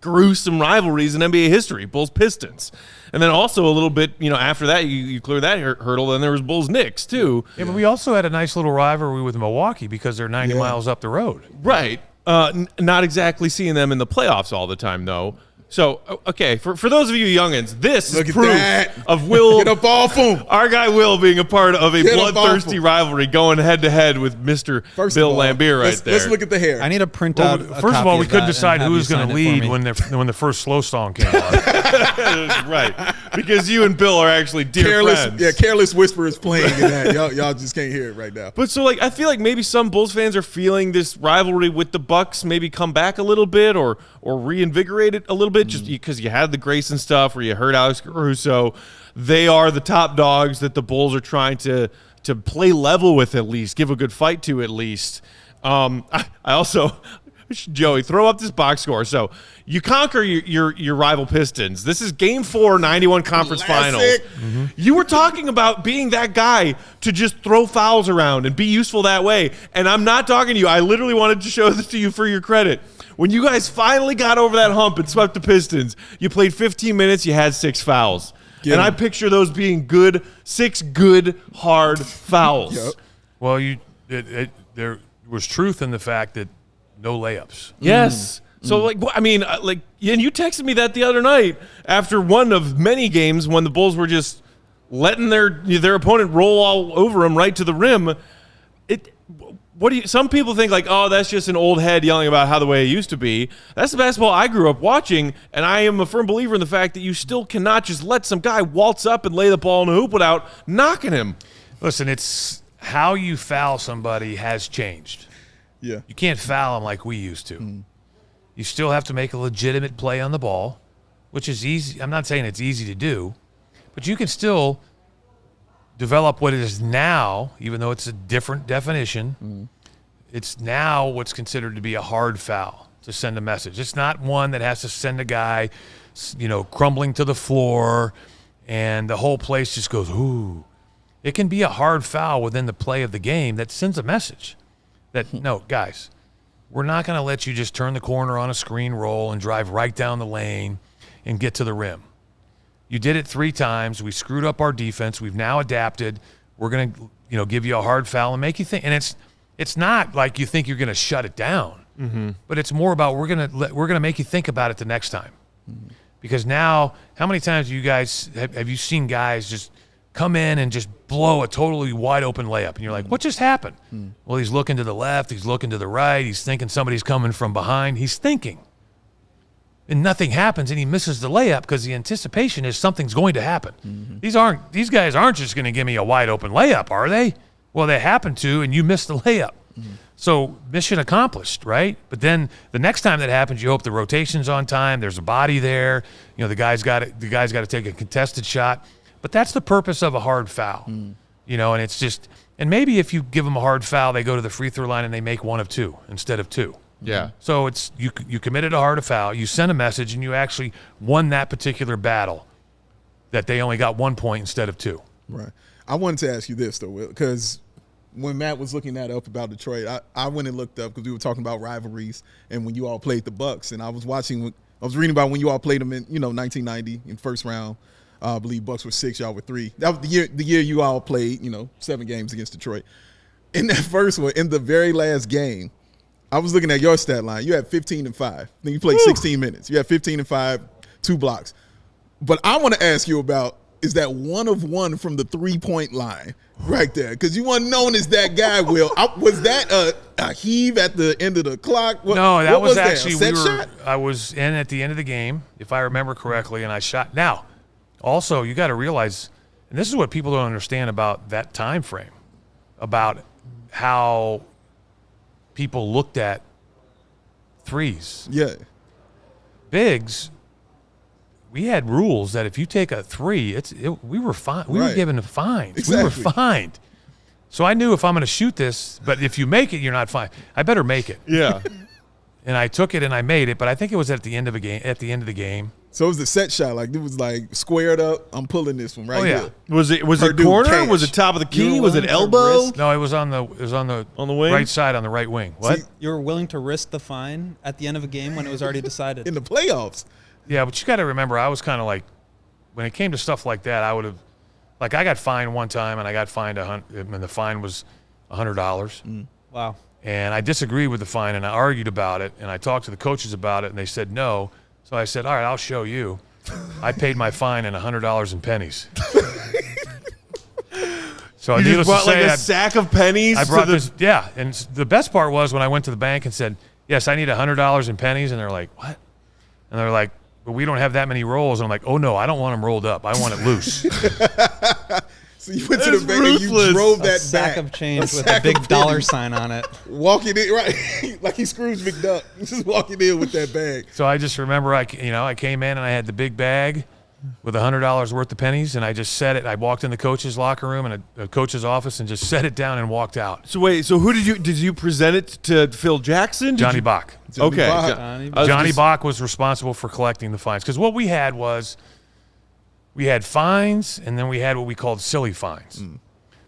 gruesome rivalries in NBA history, Bulls-Pistons. And then also a little bit, after that, you cleared that hurdle, then there was Bulls-Knicks, too. Yeah, but we also had a nice little rivalry with Milwaukee because they're 90 miles up the road. Right. Not exactly seeing them in the playoffs all the time, though. So, okay, for those of you youngins, this is proof of Will, Get up off him. our guy Will, being a part of a bloodthirsty rivalry going head-to-head with Mr. Bill Laimbeer right there. Let's look at the hair. I need to print out. First of all, we couldn't decide who was going to lead when the first slow song came on. Right, because you and Bill are actually dear friends. Yeah, Careless Whisper is playing in that. Y'all just can't hear it right now. But so, I feel like maybe some Bulls fans are feeling this rivalry with the Bucks maybe come back a little bit or reinvigorate it a little bit, just because you had the Grayson stuff where you heard Alex Caruso. They are the top dogs that the Bulls are trying to play level with, at least give a good fight to, at least. I also, Joey, throw up this box score. So you conquer your rival Pistons. This is Game 4, 91 Conference Finals. You were talking about being that guy to just throw fouls around and be useful that way. And I'm not talking to you. I literally wanted to show this to you for your credit. When you guys finally got over that hump and swept the Pistons, you played 15 minutes, you had 6 fouls. I picture those being 6 good, hard fouls. Yep. Well, there was truth in the fact that no layups. Yes. So, and you texted me that the other night after one of many games when the Bulls were just letting their opponent roll all over them right to the rim. Some people think like, oh, that's just an old head yelling about how the way it used to be. That's the basketball I grew up watching, and I am a firm believer in the fact that you still cannot just let some guy waltz up and lay the ball in the hoop without knocking him. Listen, it's how you foul somebody has changed. Yeah. You can't foul them like we used to. Mm. You still have to make a legitimate play on the ball, which is easy. I'm not saying it's easy to do, but you can still develop what it is now, even though it's a different definition. Mm. It's now what's considered to be a hard foul to send a message. It's not one that has to send a guy, crumbling to the floor and the whole place just goes, ooh. It can be a hard foul within the play of the game that sends a message that, no, guys, we're not going to let you just turn the corner on a screen roll and drive right down the lane and get to the rim. You did it 3 times. We screwed up our defense. We've now adapted. We're going to, give you a hard foul and make you think. And it's not like you think you're going to shut it down, but it's more about we're going to make you think about it the next time. Mm-hmm. Because now, how many times have you seen guys just come in and just blow a totally wide open layup? And you're like, what just happened? Mm. Well, he's looking to the left. He's looking to the right. He's thinking somebody's coming from behind. He's thinking. And nothing happens, and he misses the layup because the anticipation is something's going to happen. Mm-hmm. These guys aren't just going to give me a wide open layup, are they? Well, they happen to, and you missed the layup. Mm-hmm. So mission accomplished, right? But then the next time that happens, you hope the rotation's on time. There's a body there. The guy's got to take a contested shot. But that's the purpose of a hard foul. And it's just, and maybe if you give them a hard foul, they go to the free throw line and they make 1 of 2 instead of 2. Yeah. So it's you committed a hard foul, you sent a message, and you actually won that particular battle that they only got 1 point instead of 2. Right. I wanted to ask you this, though, Will, because when Matt was looking that up about Detroit, I went and looked up because we were talking about rivalries and when you all played the Bucks, and I was reading about when you all played them in 1990 in first round. I believe Bucks were 6, y'all were 3. That was the year you all played 7 games against Detroit. In that first one, in the very last game, I was looking at your stat line. You had 15 and 5. Then you played 16 minutes. You had 15 and 5, 2 blocks. But I want to ask you about is that 1 of 1 from the 3-point line right there? Because you weren't known as that guy, Will. Was that a heave at the end of the clock? No, that was actually shot? I was in at the end of the game, if I remember correctly, and I shot. Now, also, you got to realize, and this is what people don't understand about that time frame, about how people looked at threes. Yeah. Bigs, we had rules that if you take a 3, we were fine. We were given fines. Exactly. We were fined. So I knew if I'm going to shoot this, but if you make it, you're not fine. I better make it. Yeah. And I took it and I made it, but I think it was at the end of the game. So it was the set shot, like it was like squared up. I'm pulling this one right here. Was it Perdue corner? cash. Was it top of the key? You Was it were elbow? No, it was on the wing? right side on the right wing. What? See, You were willing to risk the fine at the end of a game when it was already decided. in the playoffs. Yeah, but you got to remember, I was kind of like, when it came to stuff like that, I would have, like, I got fined one time, and I got fined and the fine was $100. Wow. And I disagreed with the fine, and I argued about it, and I talked to the coaches about it, and they said no. So I said, all right, I'll show you. I paid my fine in $100 in pennies. So You needless just brought to say, like a sack of pennies? I brought to the, this, yeah. And the best part was when I went to the bank and said, yes, I need $100 in pennies, and they're like, what? And they're like, but we don't have that many rolls. And I'm like, oh, no, I don't want them rolled up. I want it loose. So you went to That's the bank and you ruthless. drove A that sack back. of change with sack a big of dollar pennies. sign on it. Walking in, right, like he Scrooge McDuck, just walking in with that bag. So I just remember I came in and I had the big bag with $100 worth of pennies, and I just set it. I walked in the coach's locker room and a coach's office and just set it down and walked out. So wait, so who did you present it to? Phil Jackson? Did Johnny you- Bach. Okay. Bach. Johnny Bach was responsible for collecting the fines, because what we had was we had fines and then we had what we called silly fines.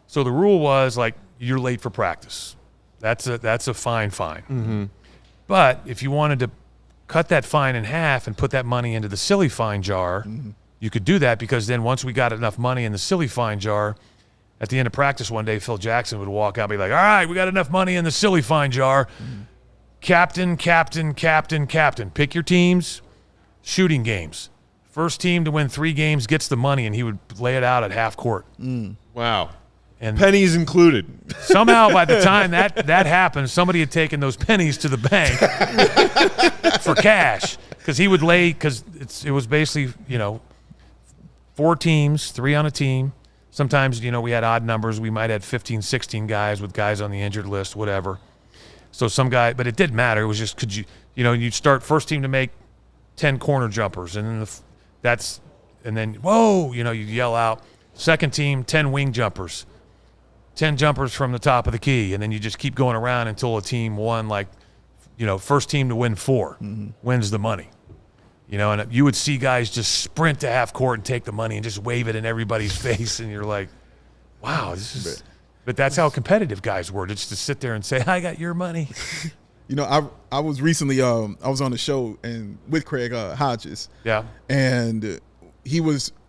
So the rule was like you're late for practice. That's a fine. Mm-hmm. But if you wanted to cut that fine in half and put that money into the silly fine jar, you could do that, because then once we got enough money in the silly fine jar, at the end of practice one day, Phil Jackson would walk out and be like, all right, we got enough money in the silly fine jar. Captain. Pick your teams. Shooting games. first team to win 3 games gets the money, and he would lay it out at half court. Wow. And Pennies included. somehow by the time that happened, somebody had taken those pennies to the bank for cash, because he would because it was basically, 4 teams, 3 on a team. Sometimes, we had odd numbers. We might have 15, 16 guys with guys on the injured list, whatever. So but it didn't matter. It was just, you'd start first team to make 10 corner jumpers, and then whoa, you'd yell out, second team, 10 wing jumpers. 10 jumpers from the top of the key, and then you just keep going around until a team won, first team to win 4 wins the money. And you would see guys just sprint to half court and take the money and just wave it in everybody's face, and you're like, wow, this is – but that's how competitive guys were, just to sit there and say, I got your money. I was recently I was on a show and with Craig Hodges. Yeah. And I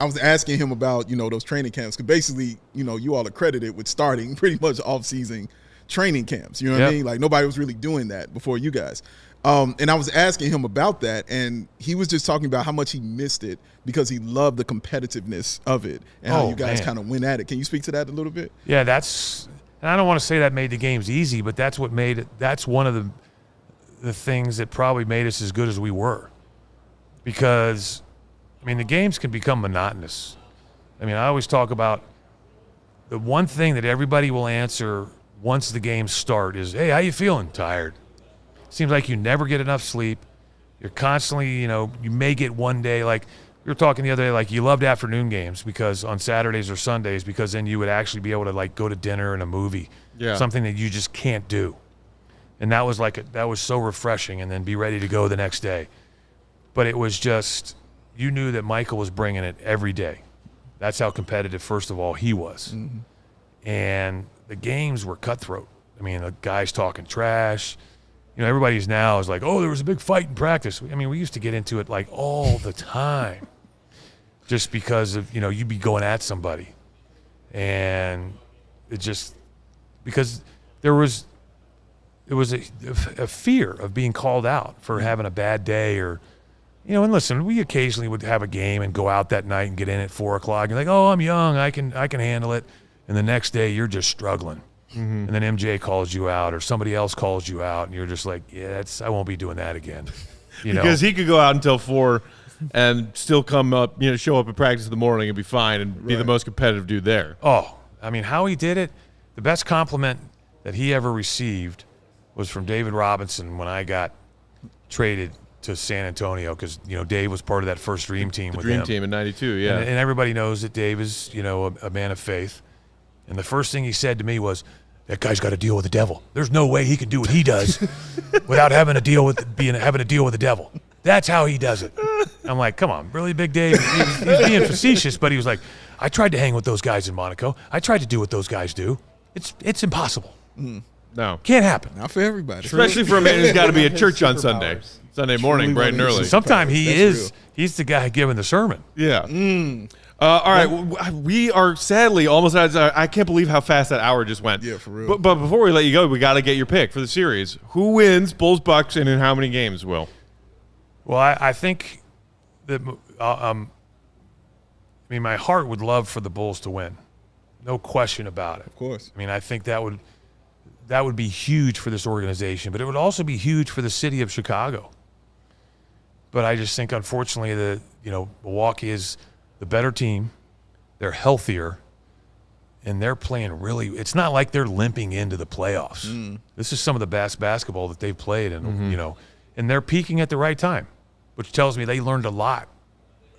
was asking him about, those training camps, because basically, you all are credited with starting pretty much off-season training camps. You know what I mean? Like, nobody was really doing that before you guys. And I was asking him about that, and he was just talking about how much he missed it because he loved the competitiveness of it and how you guys kind of went at it. Can you speak to that a little bit? Yeah, and I don't want to say that made the games easy, but that's what made it. That's one of the things that probably made us as good as we were, because the games can become monotonous. I always talk about the one thing that everybody will answer once the games start is, hey, how you feeling? Tired. Seems like you never get enough sleep. You're constantly, you may get one day, like we were talking the other day, like you loved afternoon games because on Saturdays or Sundays, because then you would actually be able to go to dinner and a movie, something that you just can't do. And that was that was so refreshing, and then be ready to go the next day. But it was just, you knew that Michael was bringing it every day. That's how competitive, first of all, he was. And the games were cutthroat. The guys talking trash. Everybody's now is like, oh, there was a big fight in practice. We used to get into it all the time just because of, you'd be going at somebody. And it just, because it was a fear of being called out for having a bad day, or, and listen, we occasionally would have a game and go out that night and get in at 4:00. You're like, oh, I'm young, I can handle it. And the next day you're just struggling. And then MJ calls you out or somebody else calls you out, and you're just like, yeah, I won't be doing that again. Because he could go out until 4 and still come up, show up at practice in the morning and be fine and be the most competitive dude there. Oh, how he did it, the best compliment that he ever received was from David Robinson when I got traded to San Antonio, because, Dave was part of that first Dream Team with him. Dream Team in 92, yeah. And everybody knows that Dave is, a man of faith. And the first thing he said to me was, that guy's got to deal with the devil. There's no way he can do what he does without having to deal with the devil. That's how he does it. I'm like, come on, really, Big Dave? He's being facetious, but he was like, I tried to hang with those guys in Monaco. I tried to do what those guys do. It's impossible. No. Can't happen. Not for everybody. Especially for a man who's got to be at church on Sunday morning, bright and early. Sometimes he's the guy giving the sermon. Yeah. All right, we are sadly almost out of time. I can't believe how fast that hour just went. Yeah, for real. But before we let you go, we got to get your pick for the series. Who wins Bulls Bucks and in how many games, Will? Well, I think that my heart would love for the Bulls to win, no question about it. Of course. I think that would be huge for this organization, but it would also be huge for the city of Chicago. But I just think, unfortunately, that Milwaukee is the better team. They're healthier, and they're playing really. It's not like they're limping into the playoffs. This is some of the best basketball that they've played, and and they're peaking at the right time, which tells me they learned a lot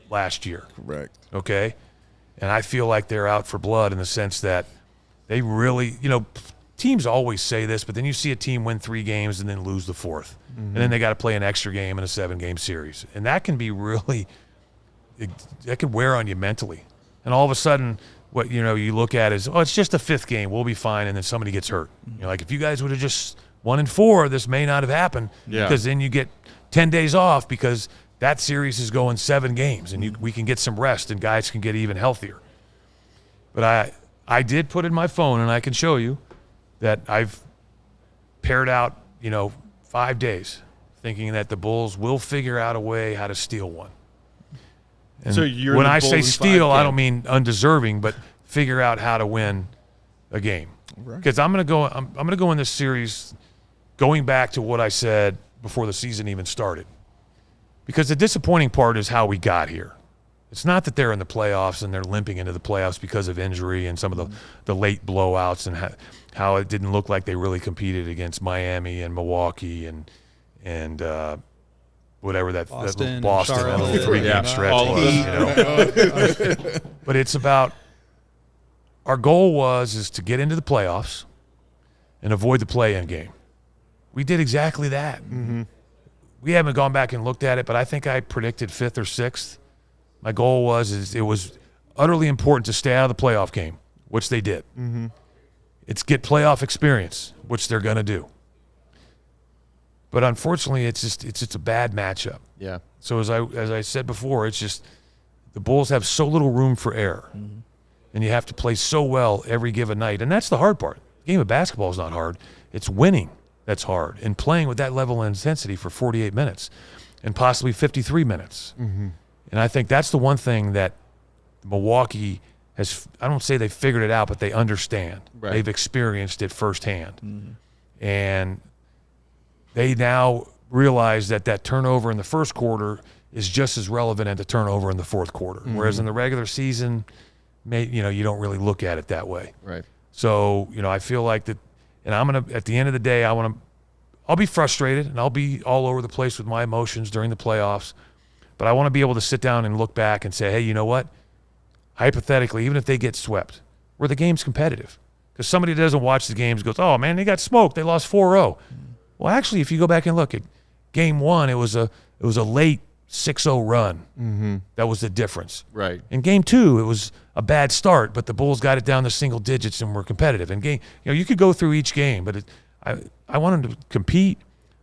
last year. Correct. Okay, and I feel like they're out for blood in the sense that they really, teams always say this, but then you see a team win 3 games and then lose the 4th, and then they got to play an extra game in a 7-game series, and that can be really. That could wear on you mentally. And all of a sudden, what you look at is, it's just a 5th game, we'll be fine, and then somebody gets hurt. Like, if you guys would have just 1-4, this may not have happened, because then you get 10 days off because that series is going 7 games, and we can get some rest, and guys can get even healthier. But I did put in my phone, and I can show you that I've paired out 5 days thinking that the Bulls will figure out a way how to steal one. And So you're when the I Bulls say in steal, 5 I don't mean undeserving, but figure out how to win a game. Because I'm gonna go in this series going back to what I said before the season even started. Because the disappointing part is how we got here. It's not that they're in the playoffs and they're limping into the playoffs because of injury and some of the late blowouts and how it didn't look like they really competed against Miami and Milwaukee and whatever that Boston, Boston Charlotte. 3-game stretch all of was. You know? But it's about our goal is to get into the playoffs and avoid the play-in game. We did exactly that. Mm-hmm. We haven't gone back and looked at it, but I think I predicted 5th or 6th. My goal it was utterly important to stay out of the playoff game, which they did. Mm-hmm. It's get playoff experience, which they're going to do. But unfortunately, it's just a bad matchup. Yeah. So as I said before, it's just the Bulls have so little room for error, and you have to play so well every given night, and that's the hard part. The game of basketball is not hard; it's winning that's hard, and playing with that level of intensity for 48 minutes, and possibly 53 minutes. Mm-hmm. And I think that's the one thing that Milwaukee has. I don't say they figured it out, but they understand. Right. They've experienced it firsthand, and they now realize that turnover in the first quarter is just as relevant as the turnover in the fourth quarter. Whereas in the regular season, you don't really look at it that way. Right. So, I feel like that, and at the end of the day, I'll be frustrated and I'll be all over the place with my emotions during the playoffs, but I want to be able to sit down and look back and say, hey, you know what? Hypothetically, even if they get swept, where the game's competitive. Because somebody that doesn't watch the games goes, oh, man, they got smoked. They lost 4-0. Well, actually, if you go back and look at Game 1, it was a late 6-0 run. Mm-hmm. That was the difference. Right. In Game 2, it was a bad start, but the Bulls got it down to single digits and were competitive. And you could go through each game, but I want them to compete.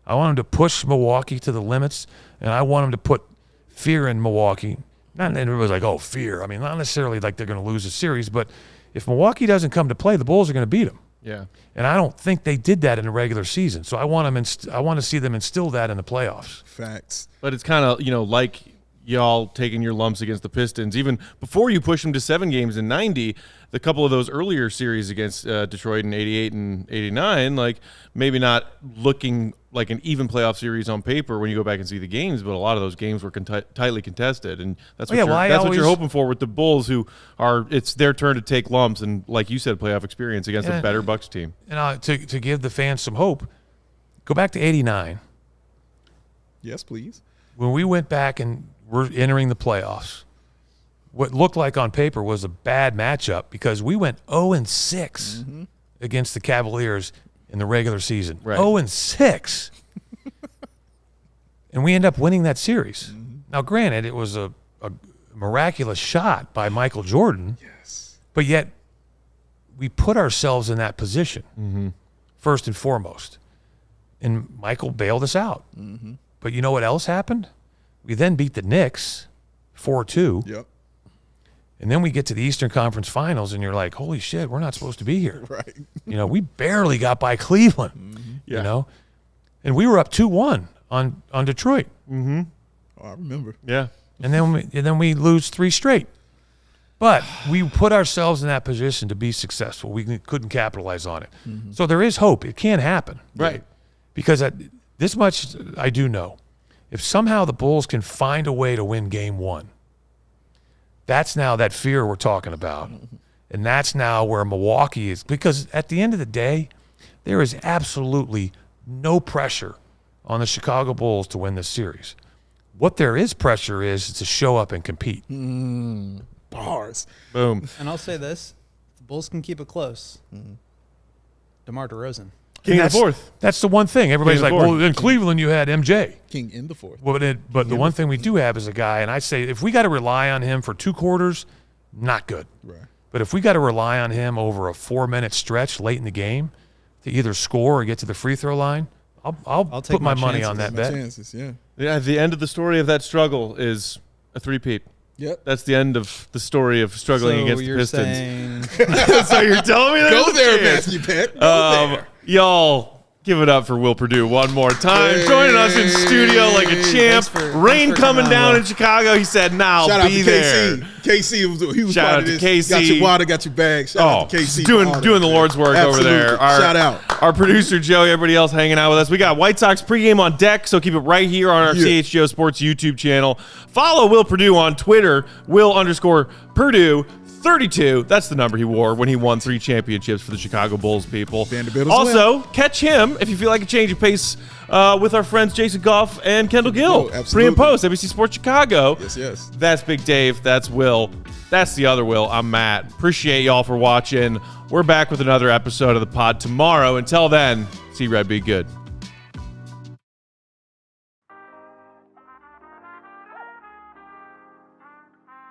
I want them to push Milwaukee to the limits, and I want them to put fear in Milwaukee. Not everybody's like, oh, fear. I mean, not necessarily like they're going to lose a series, but if Milwaukee doesn't come to play, the Bulls are going to beat them. Yeah. And I don't think they did that in the regular season. So I want to see them instill that in the playoffs. Facts. But it's kind of, like y'all taking your lumps against the Pistons. Even before you push them to 7 games in 90, the couple of those earlier series against Detroit in 88 and 89, like maybe not looking like an even playoff series on paper when you go back and see the games, but a lot of those games were tightly contested, and that's what what you're hoping for with the Bulls, who it's their turn to take lumps and, like you said, playoff experience against a better Bucks team. And to give the fans some hope, go back to 89. Yes, please. When we went back and were entering the playoffs, what looked like on paper was a bad matchup because we went 0-6 against the Cavaliers in the regular season. Right. 0-6. And we end up winning that series. Now, granted, it was a miraculous shot by Michael Jordan. Yes. But yet, we put ourselves in that position, first and foremost. And Michael bailed us out. But you know what else happened? We then beat the Knicks 4-2. Yep. And then we get to the Eastern Conference Finals, and you're like, holy shit, we're not supposed to be here. Right. We barely got by Cleveland, And we were up 2-1 on Detroit. Oh, I remember. Yeah. And then we lose 3 straight. But we put ourselves in that position to be successful. We couldn't capitalize on it. So there is hope. It can happen. Right. Because this much I do know. If somehow the Bulls can find a way to win Game 1, that's now that fear we're talking about. And that's now where Milwaukee is. Because at the end of the day, there is absolutely no pressure on the Chicago Bulls to win this series. What there is pressure is to show up and compete. Bars. Boom. And I'll say this: if the Bulls can keep it close, DeMar DeRozan. King of the fourth. That's the one thing. Everybody's King of like, the fourth. well, in Cleveland you had MJ. King in the fourth. But the one thing we do have is a guy, and I say if we got to rely on him for 2 quarters, not good. Right. But if we got to rely on him over a 4-minute stretch late in the game to either score or get to the free throw line, I'll take put my my money chances. on that My bet. chances, yeah. Yeah, the end of the story of that struggle is a 3-peat. Yep. That's the end of the story of struggling against the Pistons. Saying So you're telling me Go there, Matthew Peck. Go there. y'all, Give it up for Will Perdue one more time. Hey. Joining us in studio like a champ. Rain coming down in Chicago. He said, nah, Shout I'll out be to there. KC, he was Shout part out of to this. KC. Got your water, got your bag. Shout out to KC. Doing the Lord's work over there. Shout out. Our producer, Joey, everybody else hanging out with us. We got White Sox pregame on deck, so keep it right here on our CHGO Sports YouTube channel. Follow Will Perdue on Twitter, Will_Perdue. 32, that's the number he wore when he won 3 championships for the Chicago Bulls, people. Vanderbilt as Also, catch him if you feel like a change of pace with our friends Jason Goff and Kendall Gill. Pre and post, NBC Sports Chicago. Yes. That's Big Dave. That's Will. That's the other Will. I'm Matt. Appreciate y'all for watching. We're back with another episode of the pod tomorrow. Until then, see Red, be good.